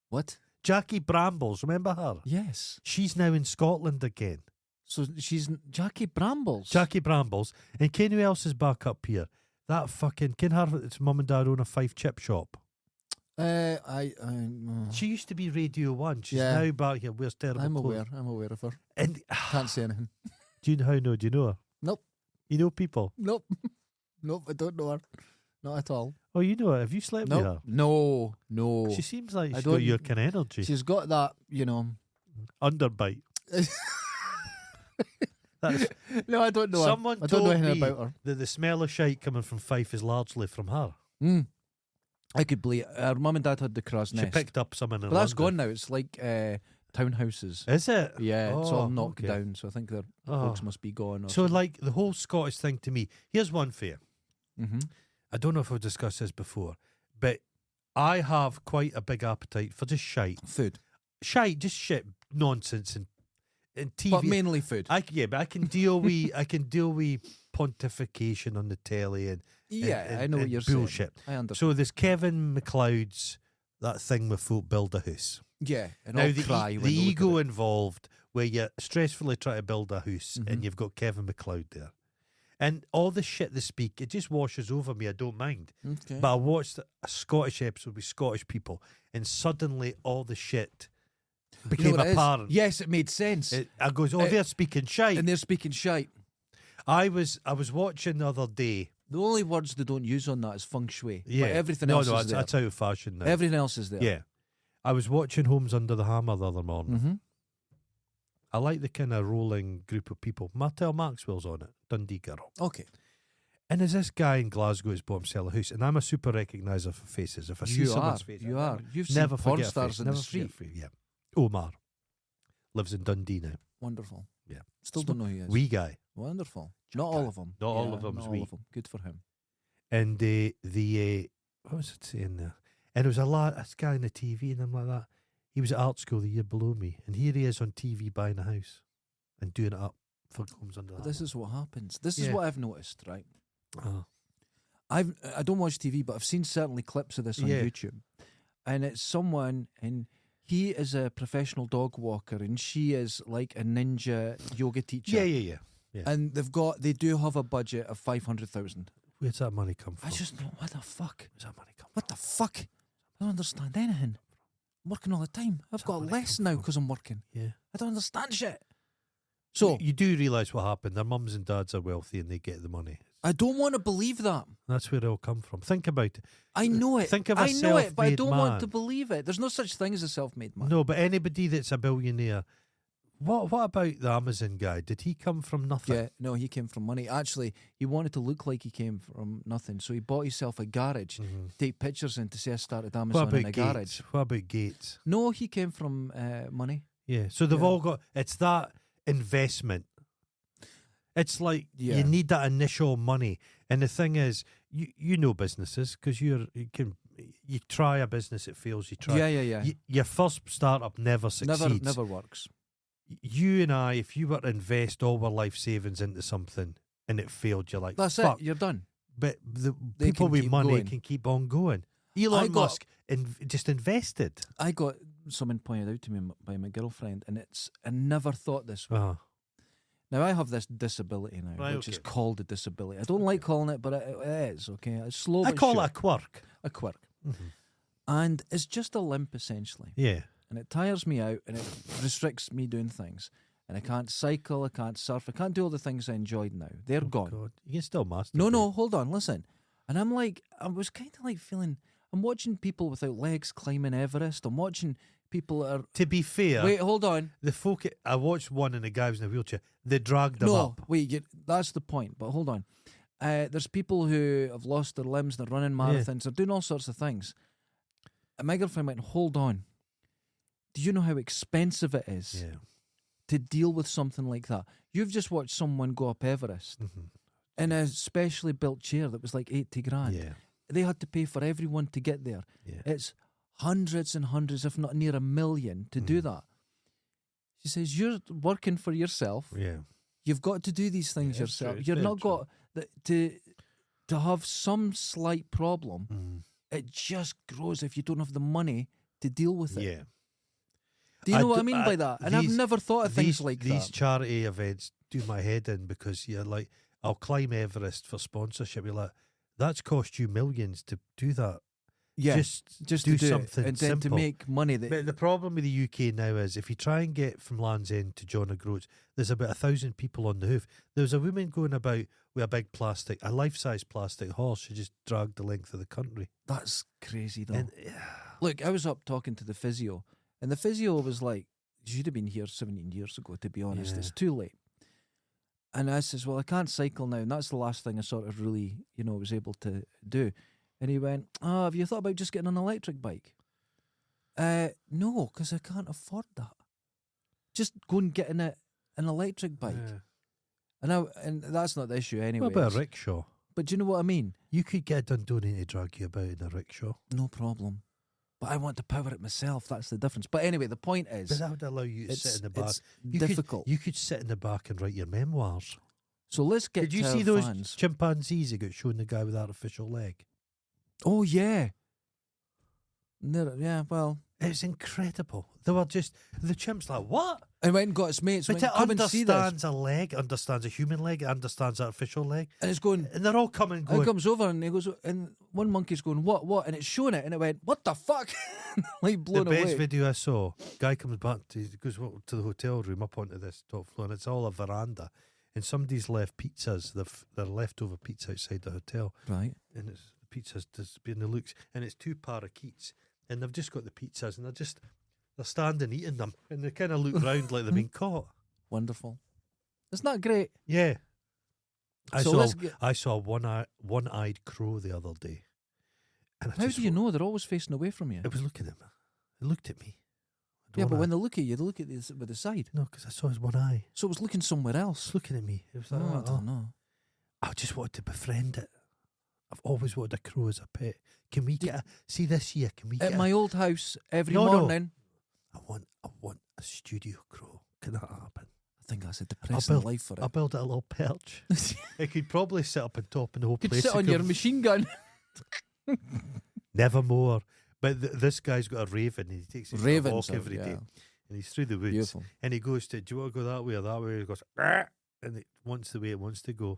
What? Jackie Brambles, remember her? Yes. She's now in Scotland again. So she's Jackie Brambles. Jackie Brambles. And ken who else is back up here? That fucking, ken her, it's mum and dad own a Fife chip shop. She used to be Radio 1. She's Yeah. now back here. Where's Terrible I'm Clothes? aware. I'm aware of her. And Can't say anything. do you know how do you know her? Nope. You know people? Nope. Nope. I don't know her. Not at all. Oh, you know her. Have you slept with her? Nope. No. No. She seems like I she's got don't- your kind of energy. She's got that. You know. Underbite. That's, No, I don't know. someone her. I don't know told anything me about her. that the smell of shite coming from Fife is largely from her. Mm. I could believe her mum and dad had the Crow's She Nest. picked up someone in But that's London. gone now. It's like townhouses. Is it? Yeah, it's all Oh, knocked okay. down. So I think their Oh. folks must be gone. Or So, like, the whole Scottish thing to me, here's one for you. mm-hmm. I don't know if I've discussed this before, but I have quite a big appetite for just shite. Food, Just shit, nonsense, and TV. but mainly food. But I can deal with pontification on the telly and yeah, I know and what you're bullshit. saying. I understand. So there's Kevin McLeod's that thing with folk build a house. Yeah, and Now I'll the, cry the when they look ego at it. involved, where you're stressfully trying to build a house, Mhm. and you've got Kevin McLeod there, and all the shit they speak, it just washes over me. I don't mind. Okay. But I watched a Scottish episode with Scottish people, and suddenly all the shit You know became what it is? apparent. Yes, it made sense. I goes, oh, they're speaking shite. And they're speaking shite. I was watching the other day. The only words they don't use on that is feng shui. Yeah, But everything no, else no, is there. that's out of fashion now. Everything else is there. Yeah, I was watching Homes Under the Hammer the other morning. Mm-hmm. I like the kind of rolling group of people. Martel Maxwell's on it, Dundee Girl. Okay. And there's this guy in Glasgow who's bought himself a house, and I'm a super recogniser for faces. If I see You someone's are. face, You are. You've never seen porn forget a stars face, in never the forget street. a face, yeah. Omar lives in Dundee now. Wonderful. Yeah. Still don't know who he is. Wee guy. Wonderful. John Not Guy. all of them. Not all of them's Not wee. all of them. Good for him. And the what was it saying there? And it was a guy on the TV and I'm like that. He was at art school the year below me, and here he is on TV buying a house and doing it up for comes under But that. this is what happens. This is Yeah. what I've noticed, right? Oh. I don't watch TV, but I've seen certainly clips of this on Yeah. YouTube, and it's someone, and he is a professional dog walker, and she is like a ninja yoga teacher. Yeah. And they do have a budget of 500,000. Where's that money come from? I just know what the fuck. Where's that money come What the fuck? I don't understand anything. I'm working all the time. I've got money less come now from? because I'm working. from? Yeah. I don't understand shit. So you do realise what happened. Their mums and dads are wealthy and they get the money. I don't want to believe that. That's where it all come from. Think about it. I know it. Think of a I know it, but I self-made don't man. want to believe it. There's no such thing as a self-made man. No, but anybody that's a billionaire, what about the Amazon guy? Did he come from nothing? Yeah, no, he came from money. Actually, he wanted to look like he came from nothing, so he bought himself a garage Mhm. to take pictures in to say I started What Amazon in about a Gates? garage. What about Gates? No, he came from money. Yeah, so they've Yeah. all got. It's that investment. It's like Yeah. you need that initial money, and the thing is, you know businesses because you try a business, it fails. You try. Yeah. Your first startup never succeeds. Never works. You and I, if you were to invest all our life savings into something and it failed, you're like, That's fuck. it. You're done. But the They people can with keep money going. can keep on going. I Elon got- Musk just invested. I got someone pointed out to me by my girlfriend, and I never thought this way. Uh-huh. Now I have this disability now, Right, which is okay. called a disability. I don't like calling it, but it is. Okay, it's slow. I but call sure. it a quirk. a quirk, Mhm. and it's just a limp essentially. Yeah. And it tires me out and it restricts me doing things. And I can't cycle, I can't surf, I can't do all the things I enjoyed now. They're Oh, gone. God. You can still master. No, hold on, listen. And I'm like, I was kind of like feeling, I'm watching people without legs climbing Everest. I'm watching people that are. To be fair, Wait, hold on. the folk. I watched one and the guy was in a wheelchair. They dragged him No, up. wait, that's the point. But hold on. There's people who have lost their limbs, they're running marathons, they're doing all sorts of things. And my girlfriend went, hold on. Do you know how expensive it is Yeah. to deal with something like that? You've just watched someone go up Everest Mhm. in a specially built chair that was like 80 grand. Yeah. They had to pay for everyone to get there. Yeah. It's hundreds and hundreds, if not near $1 million, to do Mhm. that. She says, you're working for yourself. Yeah. You've got to do these things Yeah, it's true, yourself. it's You're very not true. got to have some slight problem. Mhm. It just grows if you don't have the money to deal with it. Yeah. Do you know what I d- mean by that? And I've these- never thought of things like these that. charity events do my head in because you're like, I'll climb Everest for sponsorship. You're like, that's cost you millions to do that. Yeah, Just just do to do something it and then simple. to make money. That But the problem with the UK now is if you try and get from Land's End to John O'Groats, there's about 1,000 people on the hoof. There was a woman going about with a big a life-size plastic horse. She just dragged the length of the country. that's crazy though. And Look, I was up talking to the physio, and the physio was like, "You should have been here 17 years ago. To be honest, Yeah. it's too late." And I says, "Well, I can't cycle now, and that's the last thing I sort of really, was able to do." And he went, "Oh, have you thought about just getting an electric bike?" No, because I can't afford that. Just go and get an electric bike, yeah. and that's not the issue anyway. What about a rickshaw? But do you know what I mean? You could get Dundonian to drag you about in a rickshaw. No problem. But I want to power it myself. That's the difference. But anyway, the point is, But that would allow you to sit in the back. it's You difficult. You could sit in the back and write your memoirs. So let's get Did you to see our those fans. chimpanzees that got shown the guy with the artificial leg? Oh yeah. Yeah, well, It's incredible. They were just the chimps like what? I went and got his mates. But Went, it come and see this, understands a leg, understands a human leg, it understands artificial leg, and it's going. and they're all coming It going. comes over and he goes, and one monkey's going, what? And it's showing it, and it went, what the fuck? Like The blown best away. video I saw, guy comes back, he goes to the hotel room up onto this top floor, and it's all a veranda, and somebody's left pizzas, their leftover pizza outside the hotel, Right. and it's the pizzas just being the looks, and it's two parakeets, and they've just got the pizzas, and they're standing eating them, and they kind of look round like they've been caught. Wonderful. Isn't that great? Yeah. So let's get- I saw one-eyed crow the other day. And I How just do you know they're always facing away from you? It was looking at me. It looked at me. Yeah, but when they look at you, they look at this with the side. No, because I saw his one eye. So it was looking somewhere else. It's looking at me. It was like, I don't know. I just wanted to befriend it. I've always wanted a crow as a pet. Can we get see this year? Can we get At my old house, every No. morning. I want a studio crow. Can that happen? I think that's a depressing build- life for it. I'll build it a little perch. It could probably sit up on top and the whole Could place. sit on would your come- machine gun. Nevermore. But this guy's got a raven. And he takes his Ravens walk have, every day, yeah. and he's through the woods. Beautiful. And he goes to, do you want to go that way or that way? He goes, "Arr!" And it wants the way it wants to go.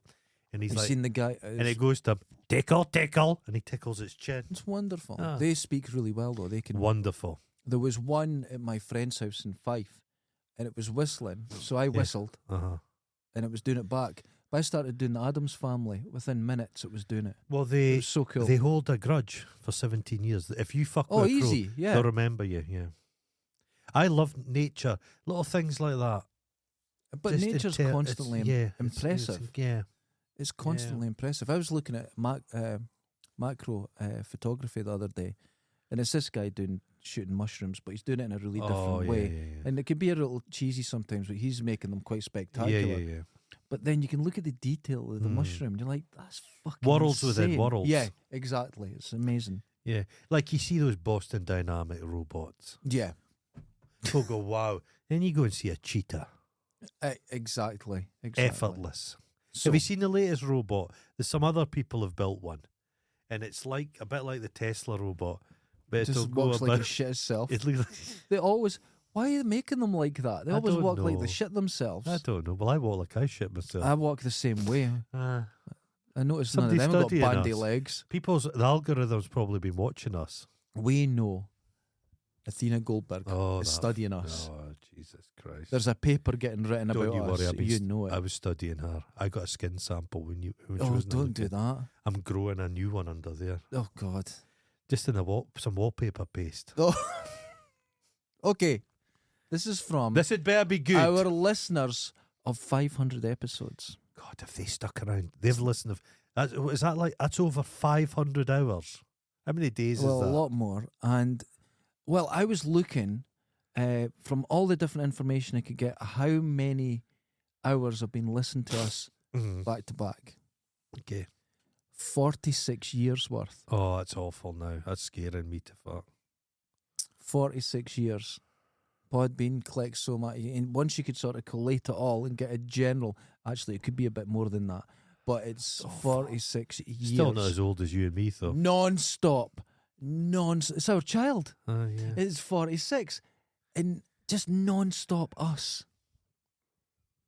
And he's You've like, seen the guy. and it goes to him, tickle, tickle, and he tickles its chin. It's wonderful. Ah. They speak really well, though. They can. Wonderful. There was one at my friend's house in Fife, and it was whistling. So I whistled, Uh-huh. and it was doing it back. But I started doing the Addams Family. Within minutes, it was doing it. Well, It they was so cool. they hold a grudge for 17 years. If you fuck with a crow, easy. Yeah. they'll remember you. Yeah. I love nature. Little things like that. But Just nature's it's constantly impressive. Yeah. It's constantly impressive. I was looking at macro photography the other day, and it's this guy shooting mushrooms, but he's doing it in a really different way. Yeah. And it can be a little cheesy sometimes, but he's making them quite spectacular. Yeah. But then you can look at the detail of the mushroom, and you're like, that's fucking Worlds within insane. worlds. Yeah, exactly. It's amazing. Yeah. Like you see those Boston Dynamic robots. Yeah, People go, wow. Then you go and see a cheetah. exactly. Effortless. So, Have you seen the latest robot? There's some other people have built one. And it's like a bit like the Tesla robot. But it it'll just go walks like about a shit itself. it looks like, They always, why are they making them like that? They I always don't walk like know. they shit themselves. I don't know. Well, I walk like I shit myself. I walk the same way. Ah. I noticed Somebody none of them have got studying bandy us. legs. The algorithm's probably been watching us. We know Athena Goldberg is that- studying us. Oh, Jesus Christ. There's a paper getting written Don't about you us. worry, I've been You know it. I was studying her. I got a skin sample when she Oh, was don't do that. I'm growing a new one under there. Oh, God. Just in some wallpaper paste. Oh. Okay. This is from This had better be good. our listeners of 500 episodes. God, if they stuck around, they've listened. Is that like that's over 500 hours? How many days Well, is a that? lot more. And, well, I was looking from all the different information I could get how many hours have been listened to us Mhm. back to back. Okay. 46 years worth. Oh, that's awful now. That's scaring me to fuck. 46 years. Podbean collects so much. And once you could sort of collate it all and get a general, actually, it could be a bit more than that. But it's 46 years. Still not as old as you and me, though. Non-stop. It's our child. Yeah. It's 46. And just non-stop us.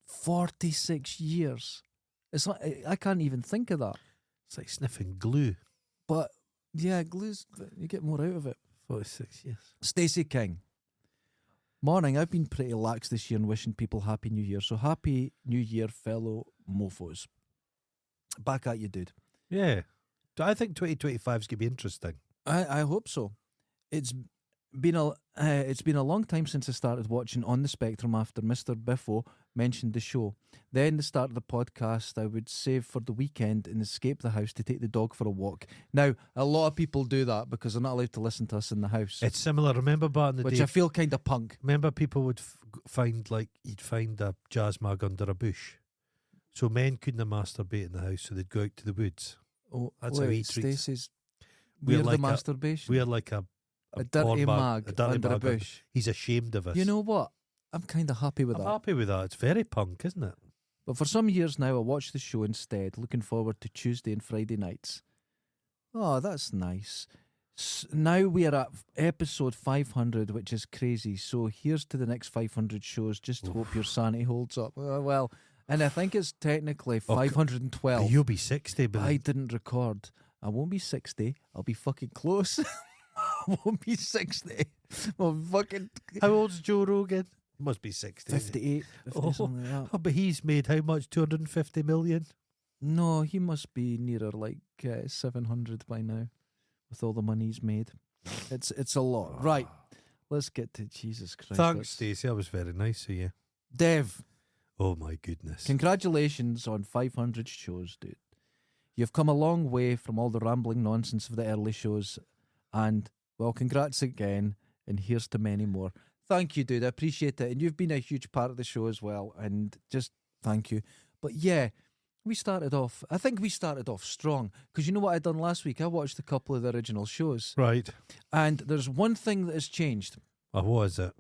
46 years. It's like, I can't even think of that. It's like sniffing glue. But, yeah, glue's, you get more out of it. 46 years. Stacey King. Morning, I've been pretty lax this year and wishing people Happy New Year. So Happy New Year, fellow mofos. Back at you, dude. Yeah. I think 2025 is going to be interesting. I hope so. It's been a long time since I started watching On the Spectrum after Mr. Biffo mentioned the show. Then the start of the podcast I would save for the weekend and escape the house to take the dog for a walk. Now, a lot of people do that because they're not allowed to listen to us in the house. It's similar. Remember back in the which day? I feel kind of punk. Remember people would find, like, you'd find a jazz mag under a bush. So men couldn't masturbate in the house, so they'd go out to the woods. Oh, That's how he wait, treats. Stacey's We're weird like the masturbation. We're like a dirty porn mag a dirty under a mag bush. He's ashamed of us. You know what? I'm kind of happy with I'm that. happy with that. It's very punk, isn't it? But for some years now, I watch the show instead, looking forward to Tuesday and Friday nights. Oh, that's nice. Now we are at episode 500, which is crazy. So here's to the next 500 shows. Just hope your sanity holds up. Well, and I think it's technically 512. You'll be 60, but I didn't record. I won't be 60. I'll be fucking close. I won't be 60. Well, fucking how old's Joe Rogan? Must be 60. 58. 50, Oh. something like that. Oh, but he's made how much? 250 million? No, he must be nearer like 700 by now, with all the money he's made. It's a lot. Right, let's get to Jesus Christ. Thanks, Let's- Stacey. That was very nice of you. Dev, Oh, my goodness. congratulations on 500 shows, dude. You've come a long way from all the rambling nonsense of the early shows, and, well, congrats again, and here's to many more. Thank you, dude. I appreciate it. And you've been a huge part of the show as well. And just thank you. But yeah, I think we started off strong. Because you know what I done last week? I watched a couple of the original shows. Right. And there's one thing that has changed. Oh, what is it?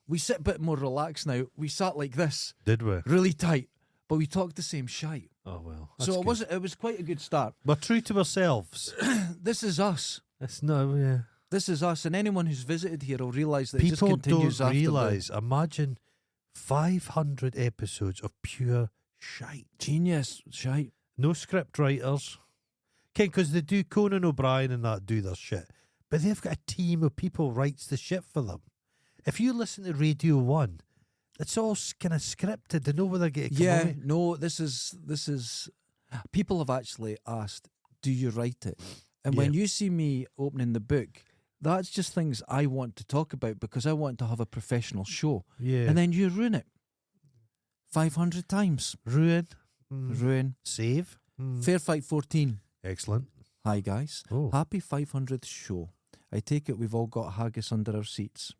We sit a bit more relaxed now. We sat like this, Did we? really tight, but we talked the same shite. Oh, well. So that's good. it was quite a good start. We're true to ourselves. This is us. It's no, yeah. This is us. And anyone who's visited here will realise that it just People continues don't after the realise. Imagine 500 episodes of pure shite. genius shite. No script writers. Because they do Conan O'Brien and that do their shit. But they've got a team of people writes the shit for them. If you listen to Radio 1, it's all kind of scripted. They know where they're going to come Yeah, away. no, this is. People have actually asked, "Do you write it?" And when you see me opening the book, that's just things I want to talk about because I want to have a professional show. Yeah. And then you ruin it 500 times. Ruin. Ruin. Save. Fair Fight 14. Excellent. Hi guys. Oh. Happy 500th show. I take it we've all got haggis under our seats.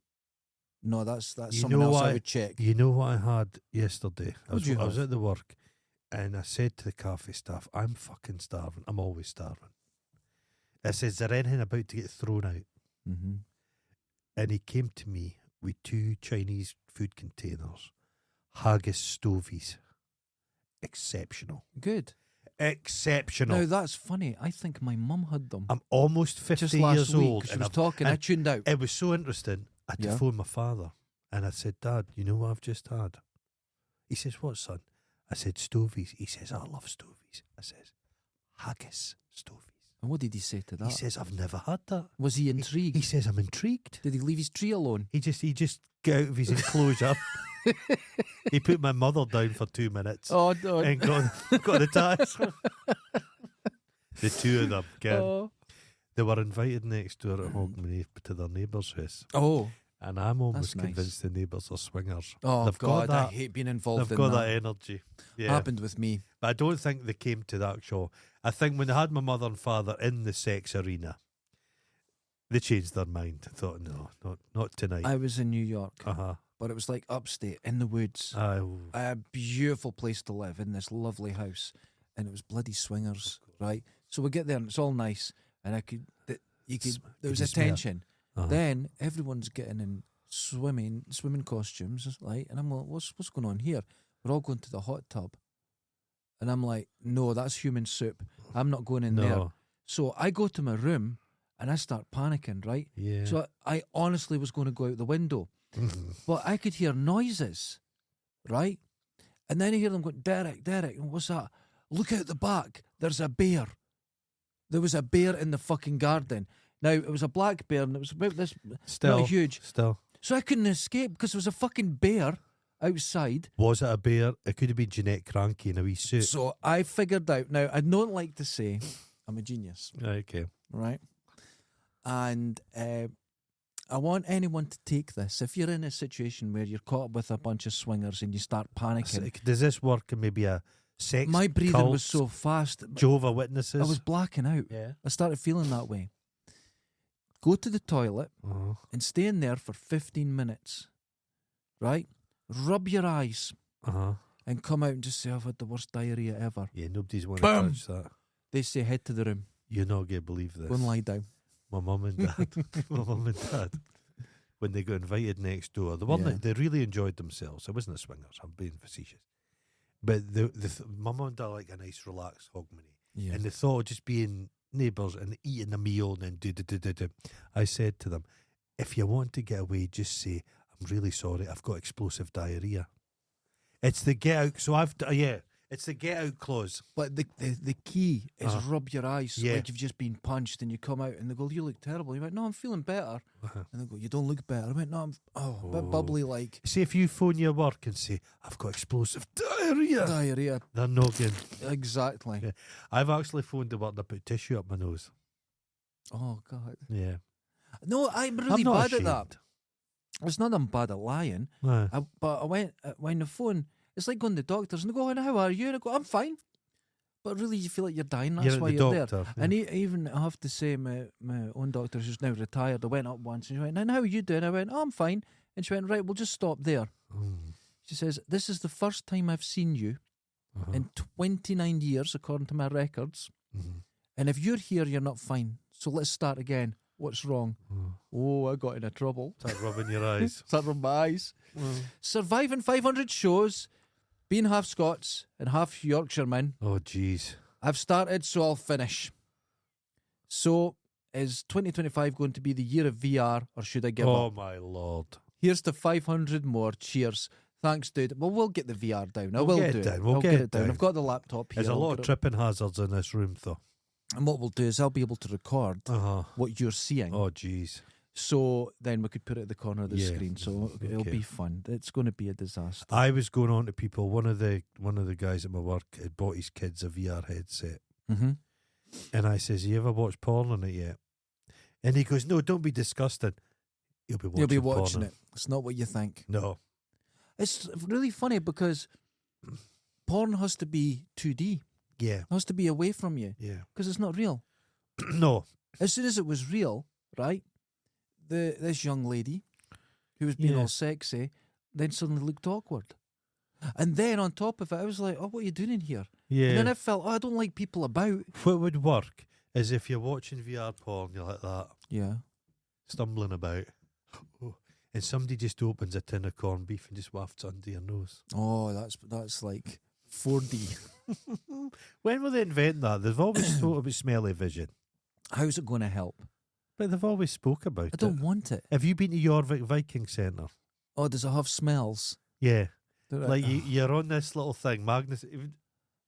No, that's You someone know else I what? would check. You know what I had yesterday? I What'd you was have? at the work and I said to the cafe staff, I'm fucking starving. I'm always starving. I said, is there anything about to get thrown out? Mm-hmm. And he came to me with 2 Chinese food containers, haggis stovies. Exceptional. Good. Exceptional. Now that's funny. I think my mum had them. I'm almost 50 Just last years week, old. 'cause she and was I've- talking. I and tuned out. it was so interesting. I had to Yeah. phone my father and I said, Dad, you know what I've just had? He says, what, son? I said, stovies. He says, I love stovies. I says, haggis stovies. And what did he say to that? He says, I've never had that. Was he He intrigued? says, I'm intrigued. Did he leave his tree alone? He just got out of his enclosure. He put my mother down for 2 minutes Oh no! and got the ties. The 2 of them, Ken. Oh. They were invited next door at Hogmanay to their neighbour's house. Oh. And I'm almost nice. convinced the neighbours are swingers. Oh They've God! got I that. hate being involved They've in got that. that energy. Yeah. Happened with me. But I don't think they came to that show. I think when they had my mother and father in the sex arena, they changed their mind. I thought, no, not tonight. I was in New York, Uh-huh. but it was like upstate in the woods. A beautiful place to live in this lovely house, and it was bloody swingers, right? So we get there and it's all nice, and you could. There was you a smell. tension. Uh-huh. Then everyone's getting in swimming costumes, right? And I'm like, what's going on here? We're all going to the hot tub, and I'm like, no, that's human soup. I'm not going in there. No. So I go to my room and I start panicking, right? Yeah. So I honestly was going to go out the window, but I could hear noises, right? And then I hear them going, Derek, what's that? Look out the back. There's a bear. There was a bear in the fucking garden. Now, it was a black bear and it was about this, Still. not huge. Still. So I couldn't escape because there was a fucking bear outside. Was it a bear? It could have been Jeanette Cranky in a wee suit. So I figured out, now I don't like to say I'm a genius, Okay. right? And I want anyone to take this. If you're in a situation where you're caught up with a bunch of swingers and you start panicking, Does this work in maybe a sex my breathing cult, was so fast. Jehovah Witnesses? I was blacking out. Yeah. I started feeling that way. Go to the toilet Uh-huh. and stay in there for 15 minutes, right? Rub your eyes Uh-huh. and come out and just say, I've had the worst diarrhea ever. Yeah, nobody's want to Boom. touch that. They say, head to the room, You're not going to believe this. go and lie down. My mum and dad, when they got invited next door, they really enjoyed themselves. It wasn't a swingers. I'm being facetious, but my mum and dad like a nice relaxed Hogmanay, Yeah. and they thought of just being neighbours and eating a meal and then do. I said to them, if you want to get away, just say, I'm really sorry, I've got explosive diarrhea. It's the get out. So it's the get out clause. But the key is Uh-huh. rub your eyes Yeah. like you've just been punched and you come out and they go, you look terrible. You went, no, I'm feeling better. Uh-huh. And they go, you don't look better. I went, no, I'm a bit Oh. bubbly like See, if you phone your work and say, I've got explosive diarrhea, diarrhea. they're not going. Exactly. Yeah. I've actually phoned the work and put tissue up my nose. Oh, God. Yeah. No, I'm really I'm not bad at that. ashamed. It's not that I'm bad at lying. Aye. But I went, when the phone, it's like going to the doctors and they go, and how are you? And I go, I'm fine. But really, you feel like you're dying. That's You're at why the you're there. doctor, yeah. And even I have to say, my own doctor who's now retired, I went up once and she went, and how are you doing? I went, oh, I'm fine. And she went, right, we'll just stop there. She says, this is the first time I've seen you in 29 years, according to my records. And if you're here, you're not fine. So let's start again. What's wrong? Oh, I got into trouble. Start rubbing your eyes. Start rubbing my eyes. Surviving 500 shows, being half Scots and half Yorkshireman. Oh, jeez. I've started, so I'll finish. So, is 2025 going to be the year of VR, or should I give up? Oh, my Lord. Here's to 500 more. Cheers. Thanks, dude. Well, we'll get the VR down. I will get do it it. down. We'll I'll get get it it down. down. I've got the laptop here. There's a I'll lot get of it- tripping hazards in this room, though. And what we'll do is I'll be able to record what you're seeing. Oh, jeez. So then we could put it at the corner of the Yeah. screen. So it'll Okay. be fun. It's going to be a disaster. I was going on to people. One of the guys at my work had bought his kids a VR headset, Mm-hmm. and I says, "You ever watched porn on it yet?" And he goes, "No, don't be disgusting. You'll be watching. You'll be watching porn." it. It's not what you think. No. It's really funny because porn has to be 2D. Yeah. It has to be away from you Yeah. because it's not real. No. As soon as it was real, right, this young lady who was being Yeah. all sexy then suddenly looked awkward. And then on top of it, I was like, oh, what are you doing in here? Yeah. And then I felt, oh, I don't like people about. What would work is if you're watching VR porn, you're like that, Yeah. stumbling about, and somebody just opens a tin of corned beef and just wafts it under your nose. Oh, that's like 4D. When will they invent that? They've always thought about smelly vision, How's it going to help? but they've always spoke about I don't it. want it. Have you been to Jorvik Viking Centre? Oh, does it have smells? Yeah. Do it- Like you're on this little thing, Magnus.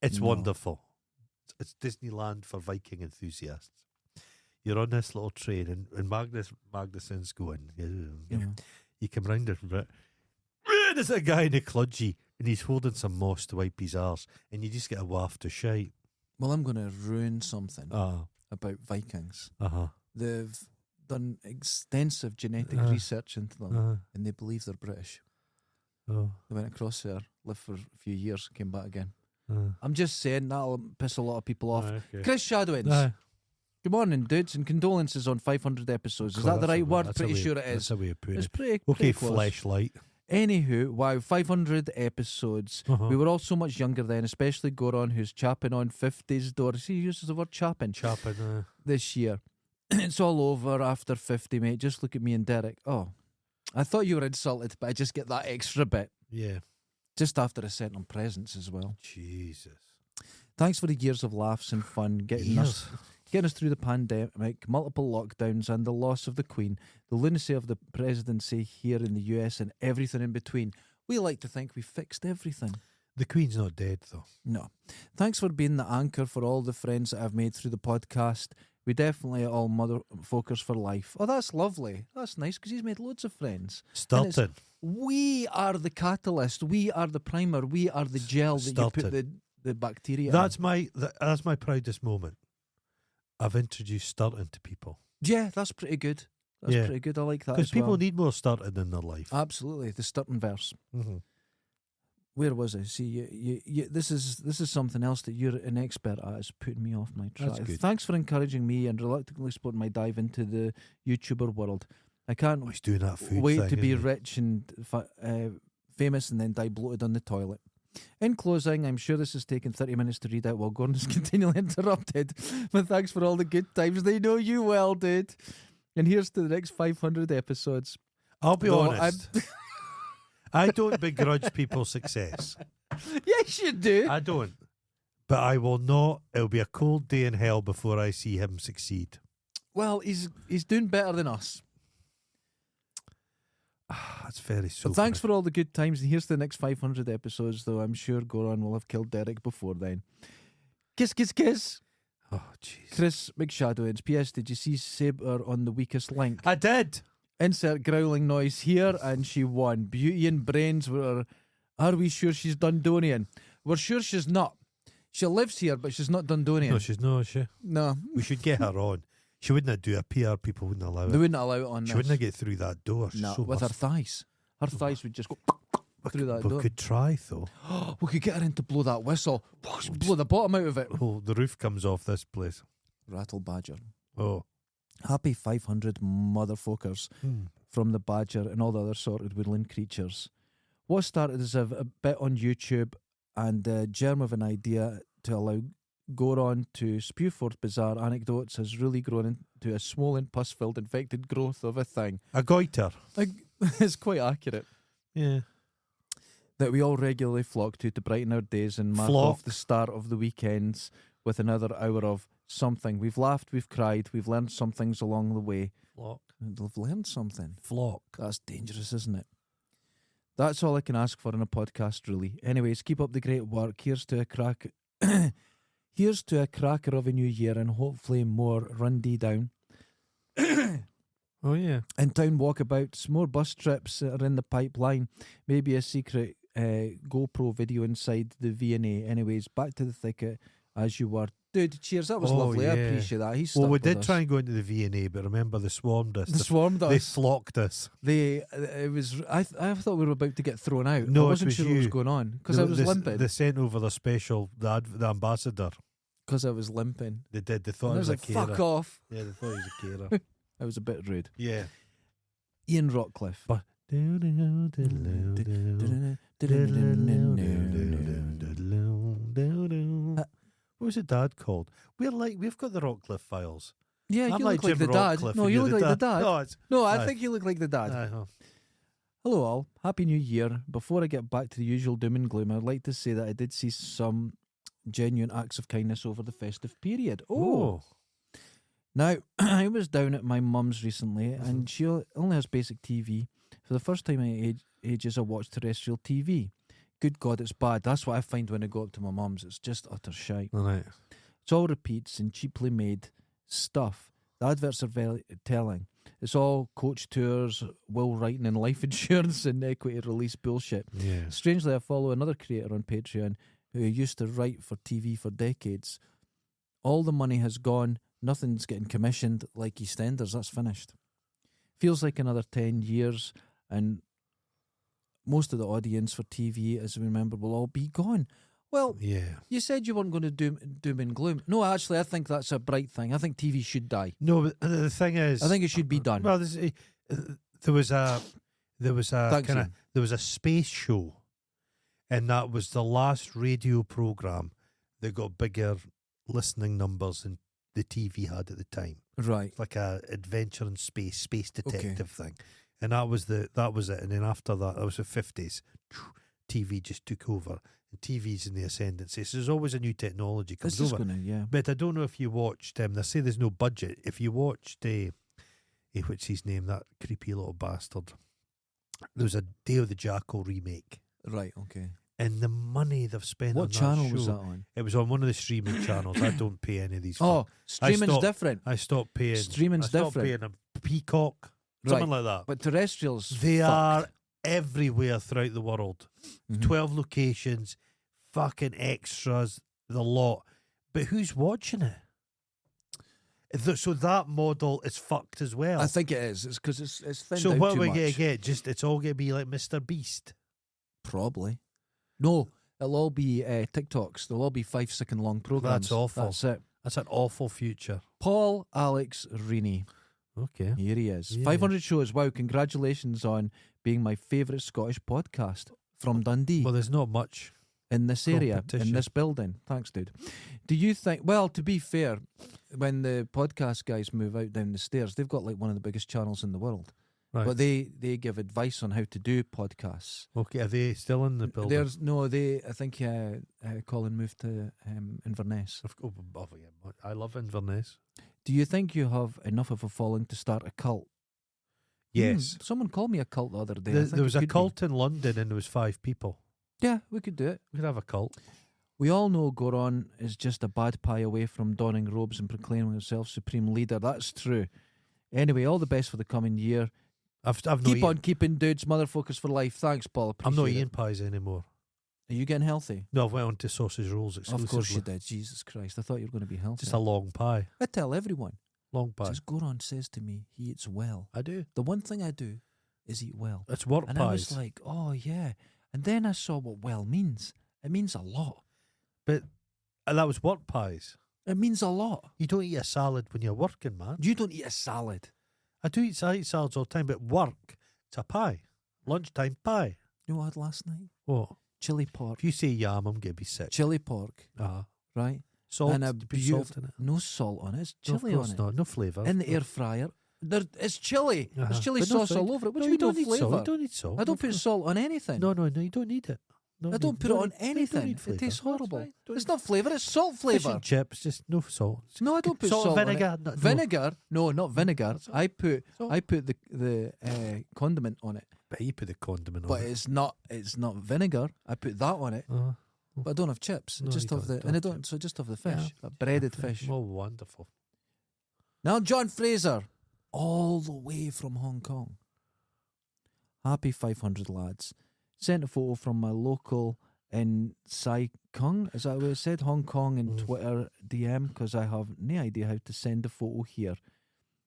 It's No. wonderful. It's Disneyland for Viking enthusiasts. You're on this little train, and Magnuson's going. Yeah. You come round it, but there's a guy in a kludgy, and he's holding some moss to wipe his arse, and you just get a waft of shite. Well, I'm going to ruin something about Vikings. Uh-huh. They've done extensive genetic research into them, Uh-huh. and they believe they're British. Oh. They went across there, lived for a few years, came back again. Uh. I'm just saying that'll piss a lot of people off. Okay. Chris Shadowins, good morning, dudes, and condolences on 500 episodes. Is that the right word? Pretty sure it That's is. a way of putting It's it. pretty Okay, close. fleshlight. Anywho, wow, 500 episodes. Uh-huh. We were all so much younger then, especially Goron, who's chapping on 50's door. He uses the word chapping Chapping. this year. It's all over after 50, mate. Just look at me and Derek. Oh, I thought you were insulted, but I just get that extra bit. Yeah. Just after I sent them presents as well. Jesus. Thanks for the years of laughs and fun, getting us through the pandemic, multiple lockdowns, and the loss of the Queen, the lunacy of the presidency here in the US, and everything in between. We like to think we fixed everything. The Queen's not dead, though. No. Thanks for being the anchor for all the friends that I've made through the podcast. We definitely are all motherfuckers for life. Oh, that's lovely. That's nice because he's made loads of friends. Sturton. We are the catalyst. We are the primer. We are the gel that you put the bacteria That's in. that's my proudest moment. I've introduced Sturton to people. Yeah, that's pretty good. That's Yeah. pretty good. I like that Because as people well. need more Sturton in their life. Absolutely. The Sturton verse. Mm-hmm. Where was I? See, you, this is something else that you're an expert at. It's putting me off my track. That's good. Thanks for encouraging me and reluctantly supporting my dive into the YouTuber world. I can't Oh, he's doing that food wait thing, to be isn't he? rich and famous and then die bloated on the toilet. In closing, I'm sure this has taken 30 minutes to read out while Gordon is continually interrupted. But thanks for all the good times. They know you well, dude. And here's to the next 500 episodes. I'll be Though honest. I don't begrudge people's success. Yes, you do. I don't. But I will not. It'll be a cold day in hell before I see him succeed. Well, he's doing better than us. That's very so. But thanks for all the good times. And here's to the next 500 episodes, though I'm sure Goron will have killed Derek before then. Kiss, kiss, kiss. Oh, jeez. Chris McShadowins. P.S. Did you see Sabre on the weakest link? I did. Insert growling noise here, and she won. Beauty and brains were. Are we sure she's Dundonian? We're sure she's not. She lives here, but she's not Dundonian. No, she's not, is she? No. We should get her on. She wouldn't do a PR. People wouldn't allow They it. wouldn't allow it on She this. wouldn't get through that door. She's No, so with her musty. thighs. Her thighs would just go through that We door. could try, though. We could get her in to blow that whistle. Blow the bottom out of it. Oh, the roof comes off this place. Rattle Badger. Oh. Happy 500 motherfuckers. from the badger and all the other sorted woodland creatures. What started as a bit on YouTube and a germ of an idea to allow Goron to spew forth bizarre anecdotes has really grown into a swollen, pus-filled, infected growth of a thing. A goiter. It's quite accurate. Yeah. That we all regularly flock to brighten our days and mark off the start of the weekends with another hour of something. We've laughed, we've cried, we've learned some things along the way. Flock. We've learned something. Flock. That's dangerous, isn't it? That's all I can ask for in a podcast, really. Anyways, keep up the great work. Here's to a cracker of a new year and hopefully more Rundy down. Oh, yeah. And town walkabouts, more bus trips are in the pipeline. Maybe a secret GoPro video inside the V&A. Anyways, back to the thicket as you were. Dude, cheers. That was lovely. Yeah. I appreciate that. He's Well, we did us. try and go into the V&A, but remember they swarmed us. They swarmed us. They flocked us. It was. I thought we were about to get thrown out. No, I wasn't it was sure what you. was going on because I was limping. They sent over the special, the ambassador. Because I was limping. They did. They thought And I it was was like, a carer. fuck off. Yeah, they thought he was a carer. I was a bit rude. Yeah. Ian Rockcliffe. What was it Dad called? We've got the Rockcliffe Files. Yeah, I'm you like look like Jim the dad. Rockcliffe No, and you you're look the like the dad. No, it's, No, I aye. think you look like the dad. aye. Hello all. Happy New Year. Before I get back to the usual doom and gloom, I'd like to say that I did see some genuine acts of kindness over the festive period. Oh. Now, I was down at my mum's recently, and she only has basic TV. For the first time in ages, I watched terrestrial TV. Good God, it's bad. That's what I find when I go up to my mum's. It's just utter shite. All right. It's all repeats and cheaply made stuff. The adverts are very telling. It's all coach tours, will writing and life insurance and equity release bullshit. Yeah. Strangely, I follow another creator on Patreon who used to write for TV for decades. All the money has gone. Nothing's getting commissioned like EastEnders. That's finished. Feels like another 10 years and most of the audience for TV, as we remember, will all be gone. Well, Yeah. you said you weren't going to doom and gloom. No, actually, I think that's a bright thing. I think TV should die. No, but the thing is, I think it should be done. Well, there was a Thanks, kind of Ian. there was a space show, and that was the last radio program that got bigger listening numbers than the TV had at the time. Right. Like a adventure in space detective thing, and that was it. And then after that was the 50s. TV just took over, and TV's in the ascendancy. So there's always a new technology comes This is over. going to, yeah. But I don't know if you watched. They say there's no budget. If you watched, what's his name? That creepy little bastard. There was a Day of the Jackal remake, Right, okay. and the money they've spent. What on channel that show, was that on? It was on one of the streaming channels. I don't pay any of these. Oh, streaming's stopped- different. I stopped paying. Streaming's I stopped different. paying a Peacock, something Right. like that. But terrestrials, They fucked. are everywhere throughout the world. Mhm. 12 locations, fucking extras, the lot. But who's watching it? So that model is fucked as well. I think it is. It's because it's thinned So out what too we much. gonna get? Just it's all gonna be like Mr. Beast. Probably. No, it'll all be TikToks. They'll all be 5-second long programs. That's awful. That's it. That's an awful future. Paul Alex Reaney. Okay. Here he is. Yeah. 500 shows. Wow, congratulations on being my favourite Scottish podcast from Dundee. Well, there's not much. In this area, in competition. this building. Thanks, dude. Do you think, well, to be fair, when the podcast guys move out down the stairs, they've got like one of the biggest channels in the world. Right. But they give advice on how to do podcasts. Okay, are they still in the building? I think Colin moved to Inverness. I love Inverness. Do you think you have enough of a following to start a cult? Yes. Someone called me a cult the other day. I There, think there was it a could be. cult in London and there was 5 people. Yeah, we could do it. We could have a cult. We all know Goron is just a bad pie away from donning robes and proclaiming himself supreme leader. That's true. Anyway, all the best for the coming year. I've not Keep eaten, on keeping dudes, motherfuckers for life. Thanks, Paul. I'm not Appreciate eating it. pies anymore. Are you getting healthy? No, I went on to sausage rolls exclusively. Of course you did. Jesus Christ. I thought you were going to be healthy. Just a long pie. I tell everyone. Long pie. Says Goron says to me, he eats well. I do. The one thing I do is eat well. It's work And pies. I was like, oh, yeah. And then I saw what well means. It means a lot. But that was work pies. It means a lot. You don't eat a salad when you're working, man. You don't eat a salad. I eat salads all the time, but work, it's a pie. Lunchtime pie. You know what I had last night? What? Chili pork. If you say yam, I'm going to be sick. Chili pork, right? Salt, and a do you put salt beautiful- in it? No salt on it. It's No, chili of course on it. not. No flavour. In the air fryer. It's chili. There's Uh-huh. chili But no sauce salt. all over it. What No, do you mean no don't need salt. flavour? You don't need salt. I don't Of put course. salt on anything. No, you don't need it. I don't put it on anything. It tastes horrible. It's not flavour, it's salt Fish flavour. and chips, just no salt. No, I don't put Salt salt and on it. vinegar. No. Vinegar? No, not vinegar. Salt. I put Salt. the condiment on it. But you put the condiment But on it. it's not vinegar. I put that on it. But I don't have chips. I No, just you have don't. and I Don't don't so I just have the fish. Yeah. A breaded fish. Oh, wonderful. Now John Fraser, all the way from Hong Kong. Happy 500 lads. Sent a photo from my local in Sai Kung. Is that what it said? Hong Kong and Twitter DM, because I have no idea how to send a photo here.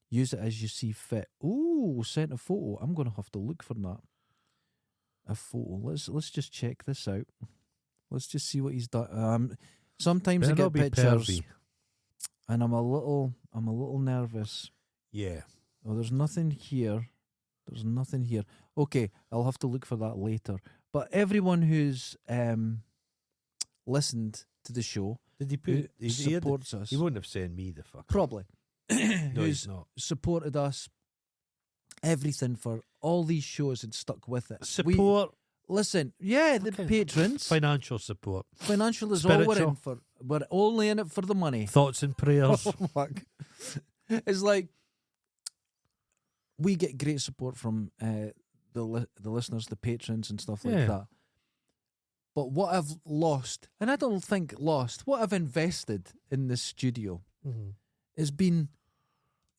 Use it as you see fit. Ooh, sent a photo. I'm going to have to look for that. A photo. Let's just check this out. Let's just see what he's done. Sometimes Better I not get be pictures, pervy. and I'm a little nervous. Yeah. Oh, there's nothing here. There's nothing here. Okay, I'll have to look for that later. But everyone who's listened to the show, Did he who put? He supports us, wouldn't have sent me the fuck. probably, No, who's he's not. supported us, everything for all these shows and stuck with it. Support, Listen, yeah, the Okay. patrons, financial support, financial is all we're spiritual. in for. We're only in it for the money. thoughts and prayers. Fuck. It's like we get great support from the listeners, the patrons, and stuff like Yeah. that. But what I've lost, and I don't think lost, what I've invested in this studio Mhm. has been.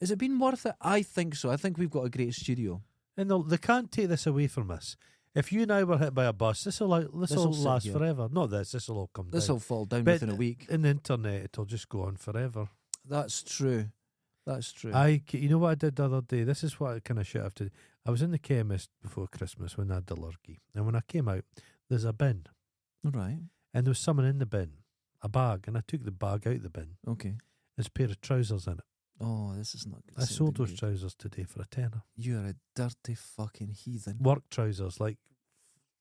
Has it been worth it? I think so. I think we've got a great studio. And they can't take this away from us. If you and I were hit by a bus, this will This'll sit last here. forever. Not this will all come This down. will fall down But within a week. In the internet, it'll just go on forever. That's true. That's true. You know what I did the other day? This is what I kind of should have to. I was in the chemist before Christmas when I had the lurgy, and when I came out, there's a bin, All right. and there was someone in the bin, a bag, and I took the bag out the bin. Okay. There's a pair of trousers in it. Oh, this is not good. I sold those trousers today for £10. You're a dirty fucking heathen. Work trousers, like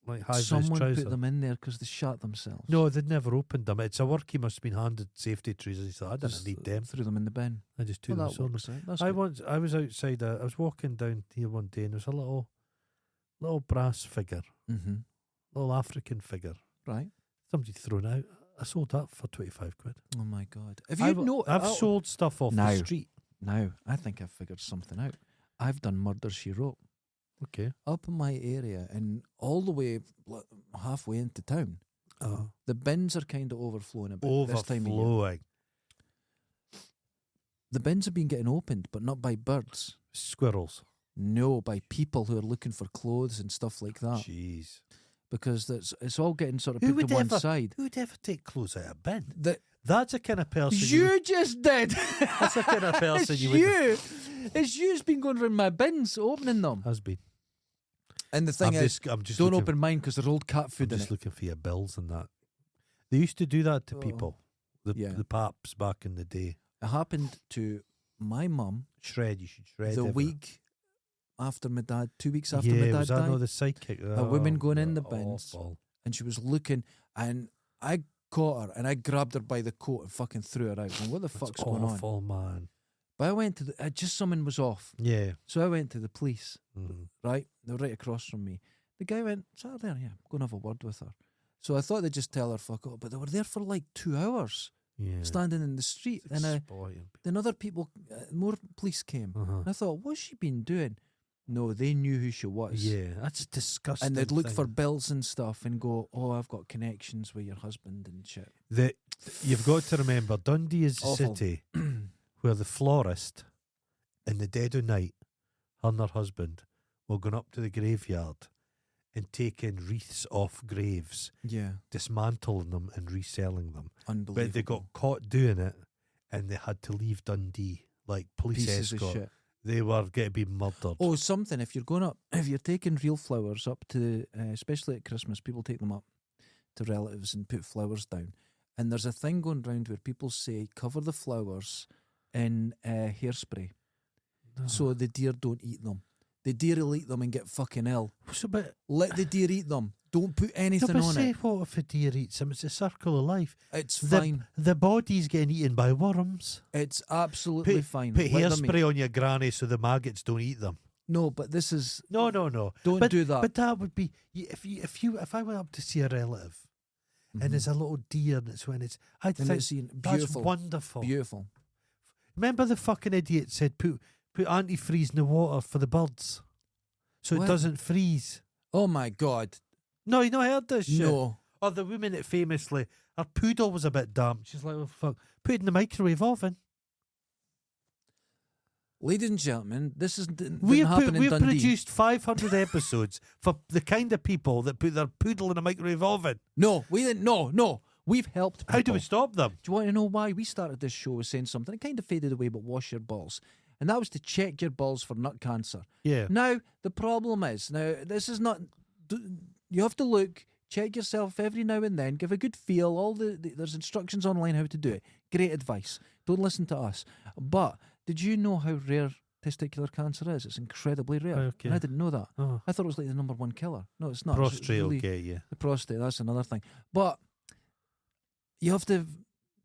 high-vis Someone trousers. put them in there because they shot themselves. No, they'd never opened them. It's a work he must have been handed safety trousers. He thought, I didn't Just need them. Threw them in the bin. I just took Well, them. that Sold them. works out. That's I good. was outside. I was walking down here one day, and there was a little brass figure, Mm-hmm. little African figure. Right. Somebody thrown out. I sold that for £25. Oh my God. Have you I've sold stuff off Now. the street. Now, I think I've figured something out. I've done Murder, She Wrote Okay. up in my area and all the way halfway into town. The bins are kind of overflowing a bit this time of year. Overflowing. The bins have been getting opened, but not by birds. Squirrels. No, by people who are looking for clothes and stuff like that. Jeez. Because it's all getting sort of Who put would to one ever- side. Who would ever take clothes out of a bin? The, That's the kind of person you just did. That's the kind of person it's you would- you. It's you's been going around my bins, opening them. has been. And the thing is, I'm just don't looking, open mine because there's old cat I'm food in just it. looking for your bills and that. They used to do that to Oh. people. The Yeah. the paps back in the day. It happened to my mum Shred. You should shred. the everything. week after my dad, 2 weeks after yeah, my dad was that died. not the psychic? A woman Oh, going in the God, bins. awful. And she was looking, and I caught her and I grabbed her by the coat and fucking threw her out. And what the That's fuck's going on? awful, man. But I went to just someone was off. Yeah. So I went to the police, Mhm. right? They were right across from me. The guy went, sat there, yeah, I'm going to have a word with her. So I thought they'd just tell her fuck off, but they were there for like 2 hours, Yeah. standing in the street. It's And exploiting. then other people, more police came. Uh-huh. And I thought, what's she been doing? No, they knew who she was. Yeah, that's disgusting. And they'd look thing. for bills and stuff and go, oh, I've got connections with your husband and shit. You've got to remember, Dundee is the Awful. city where the florist, in the dead of night, her and her husband, were going up to the graveyard and taking wreaths off graves, Yeah, dismantling them and reselling them. unbelievable. But they got caught doing it, and they had to leave Dundee, like police pieces escort. of shit. They were going to be murdered. Oh, something. If you're going up, if you're taking real flowers up to, especially at Christmas, people take them up to relatives and put flowers down. And there's a thing going round where people say cover the flowers in hairspray. so the deer don't eat them. The deer will eat them and get fucking ill. So, but Let the deer eat them. Don't put no, anything but on say it. what if a deer eats them? It's a circle of life. It's The, fine. the body's getting eaten by worms. It's absolutely fine. Put Let them eat. hairspray on your granny so the maggots don't eat them. No, but this is. No. Don't but, do that. But that would be if I went up to see a relative and there's a little deer and I'd and think it's seen that's beautiful. wonderful. Beautiful. Remember the fucking idiot said put antifreeze in the water for the birds so What? it doesn't freeze. Oh my God. No, you not heard this shit. No. Or the woman that famously her poodle was a bit damp. She's like, oh fuck, put it in the microwave oven. Ladies and gentlemen, this didn't We've happen in Dundee. produced 500 episodes for the kind of people that put their poodle in a microwave oven. No, we didn't. No. We've helped people. How do we stop them? Do you want to know why we started this show with saying something? It kind of faded away, but wash your balls. And that was to check your balls for nut cancer. Yeah. Now, the problem is, this is not, you have to look, check yourself every now and then, give a good feel. There's instructions online how to do it. Great advice. Don't listen to us. But did you know how rare testicular cancer is? It's incredibly rare. Okay. And I didn't know that. Oh. I thought it was like the number one killer. No, it's not. It's Prostrate will really- get you. the prostate, that's another thing. But you have to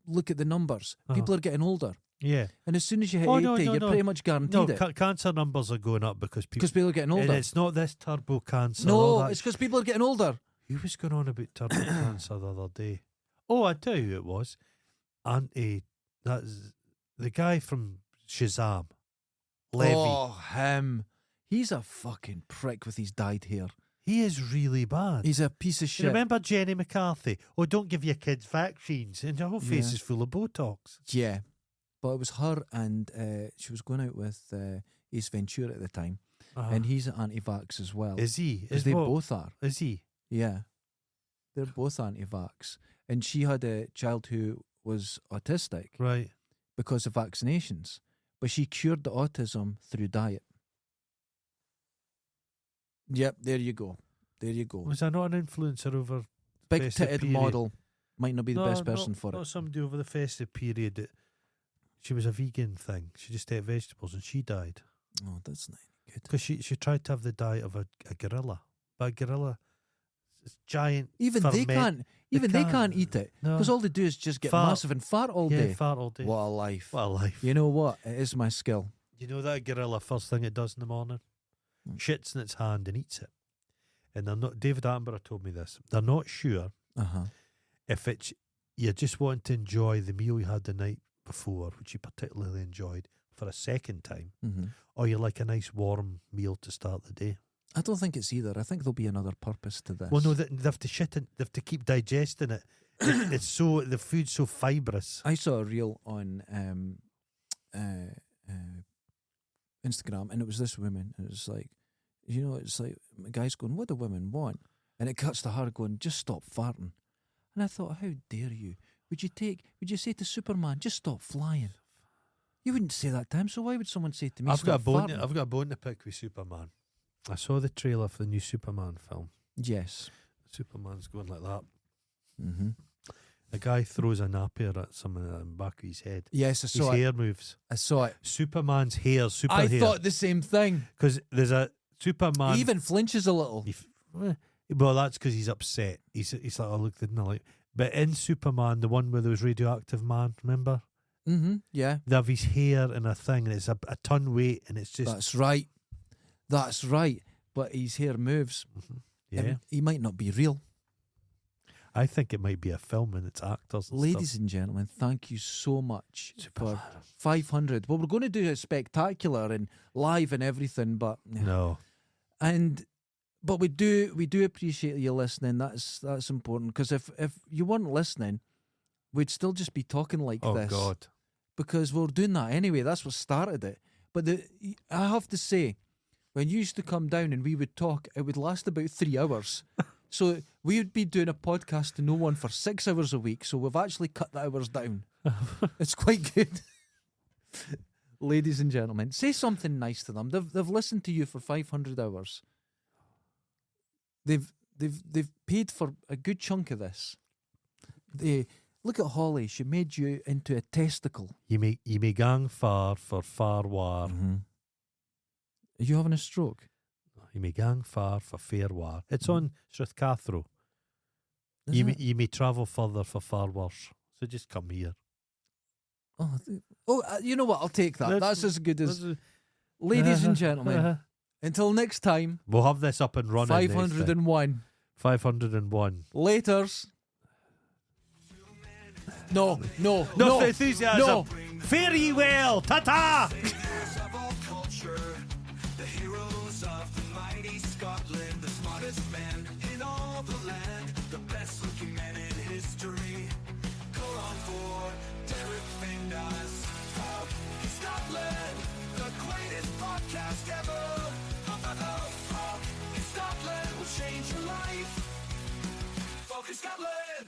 look at the numbers. Uh-huh. People are getting older. Yeah. And as soon as you hit Oh, 80, no, you're no. pretty much No, guaranteed it. cancer numbers are going up because Because people are getting and older. it's not this turbo cancer. all No, that it's because people are getting older. Who was going on about turbo cancer the other day? Oh, I tell you who it was. That's the guy from Shazam. Levy. Oh, him. He's a fucking prick with his dyed hair. He is really bad. He's a piece of shit. Remember Jenny McCarthy? Oh, don't give your kids vaccines. And her whole face Yeah. is full of Botox. Yeah. But it was her and she was going out with Ace Ventura at the time. And he's anti-vax as well. Is he? Because Is they what? both are. Is he? Yeah. They're both anti-vax. And she had a child who was autistic Right. because of vaccinations. But she cured the autism through diet. Yep, there you go. There you go. Was I not an influencer over Big festive titted period? model might not be the No, best person not, for not it. somebody over the festive period that she was a vegan thing. She just ate vegetables and she died. Oh, that's not good. Because she tried to have the diet of a gorilla. But a gorilla is giant. Even they ferment- can't eat it. No. Because all they do is just get Fart. massive and fart all Yeah, day. fart all day. What a life. What a life. You know what? It is my skill. You know that gorilla, first thing it does in the morning? Mm. Shits in its hand and eats it. And they're not, David Attenborough told me this. They're not sure Uh-huh. if it's you just want to enjoy the meal you had the night before, which you particularly enjoyed, for a second time, Hmm. or you like a nice warm meal to start the day. I don't think it's either. I think there'll be another purpose to this. Well, no, they have to shit it. They have to keep digesting it. It's so the food's so fibrous. I saw a reel on Instagram, and it was this woman. And it was like, it's like a guy's going, "What do women want?" And it cuts to her going, "Just stop farting." And I thought, how dare you? Would you say to Superman, "Just stop flying"? You wouldn't say that to him. So why would someone say to me, I've got "Stop a bone. farting"? I've got a bone to pick with Superman. I saw the trailer for the new Superman film. Yes. Superman's going like that. Mm-hmm. A guy throws a napier at someone in the back of his head. Yes, I His saw it. hair moves. I saw it. Superman's hair, super I hair. thought the same thing. Because there's a Superman. He even flinches a little. Well, that's because he's upset. He's like, oh look, didn't I like? But in Superman, the one where there was radioactive man, remember? Mm-hmm. Yeah. They have his hair in a thing, and it's a ton weight, and it's just That's right. That's right. But his hair moves. yeah. And he might not be real. I think it might be a film and it's actors. And Ladies and gentlemen, thank you so much Superman. for 500. Well, we're going to do a spectacular and live and everything, but stuff. No, but we do appreciate you listening. That's important, because if you weren't listening, we'd still just be talking like oh this. God, Because we're doing that anyway. That's what started it. But I have to say, when you used to come down and we would talk, it would last about 3 hours. So we would be doing a podcast to no one for 6 hours a week. So we've actually cut the hours down. It's quite good. Ladies and gentlemen, say something nice to them. They've listened to you for 500 hours. They've paid for a good chunk of this. Look at Holly. She made you into a testicle. you may gang far for far war. Mm-hmm. Are you having a stroke? You may gang far for fair war. It's on Strathcathro. Is You it? may travel further for far worse. So just come here. You know what? I'll take that. That's as good as. That's- Ladies and gentlemen, until next time, we'll have this up and running. 501. 501. Laters. No. No enthusiasm. No. Fare ye well. Ta-ta. Of all culture, the heroes of the mighty Scotland, the smartest men in all the land, the best looking men in history. Go on for Derek Fingers. Folk in Scotland, the greatest podcast ever. Folk in Scotland will change your life. Folk in Scotland.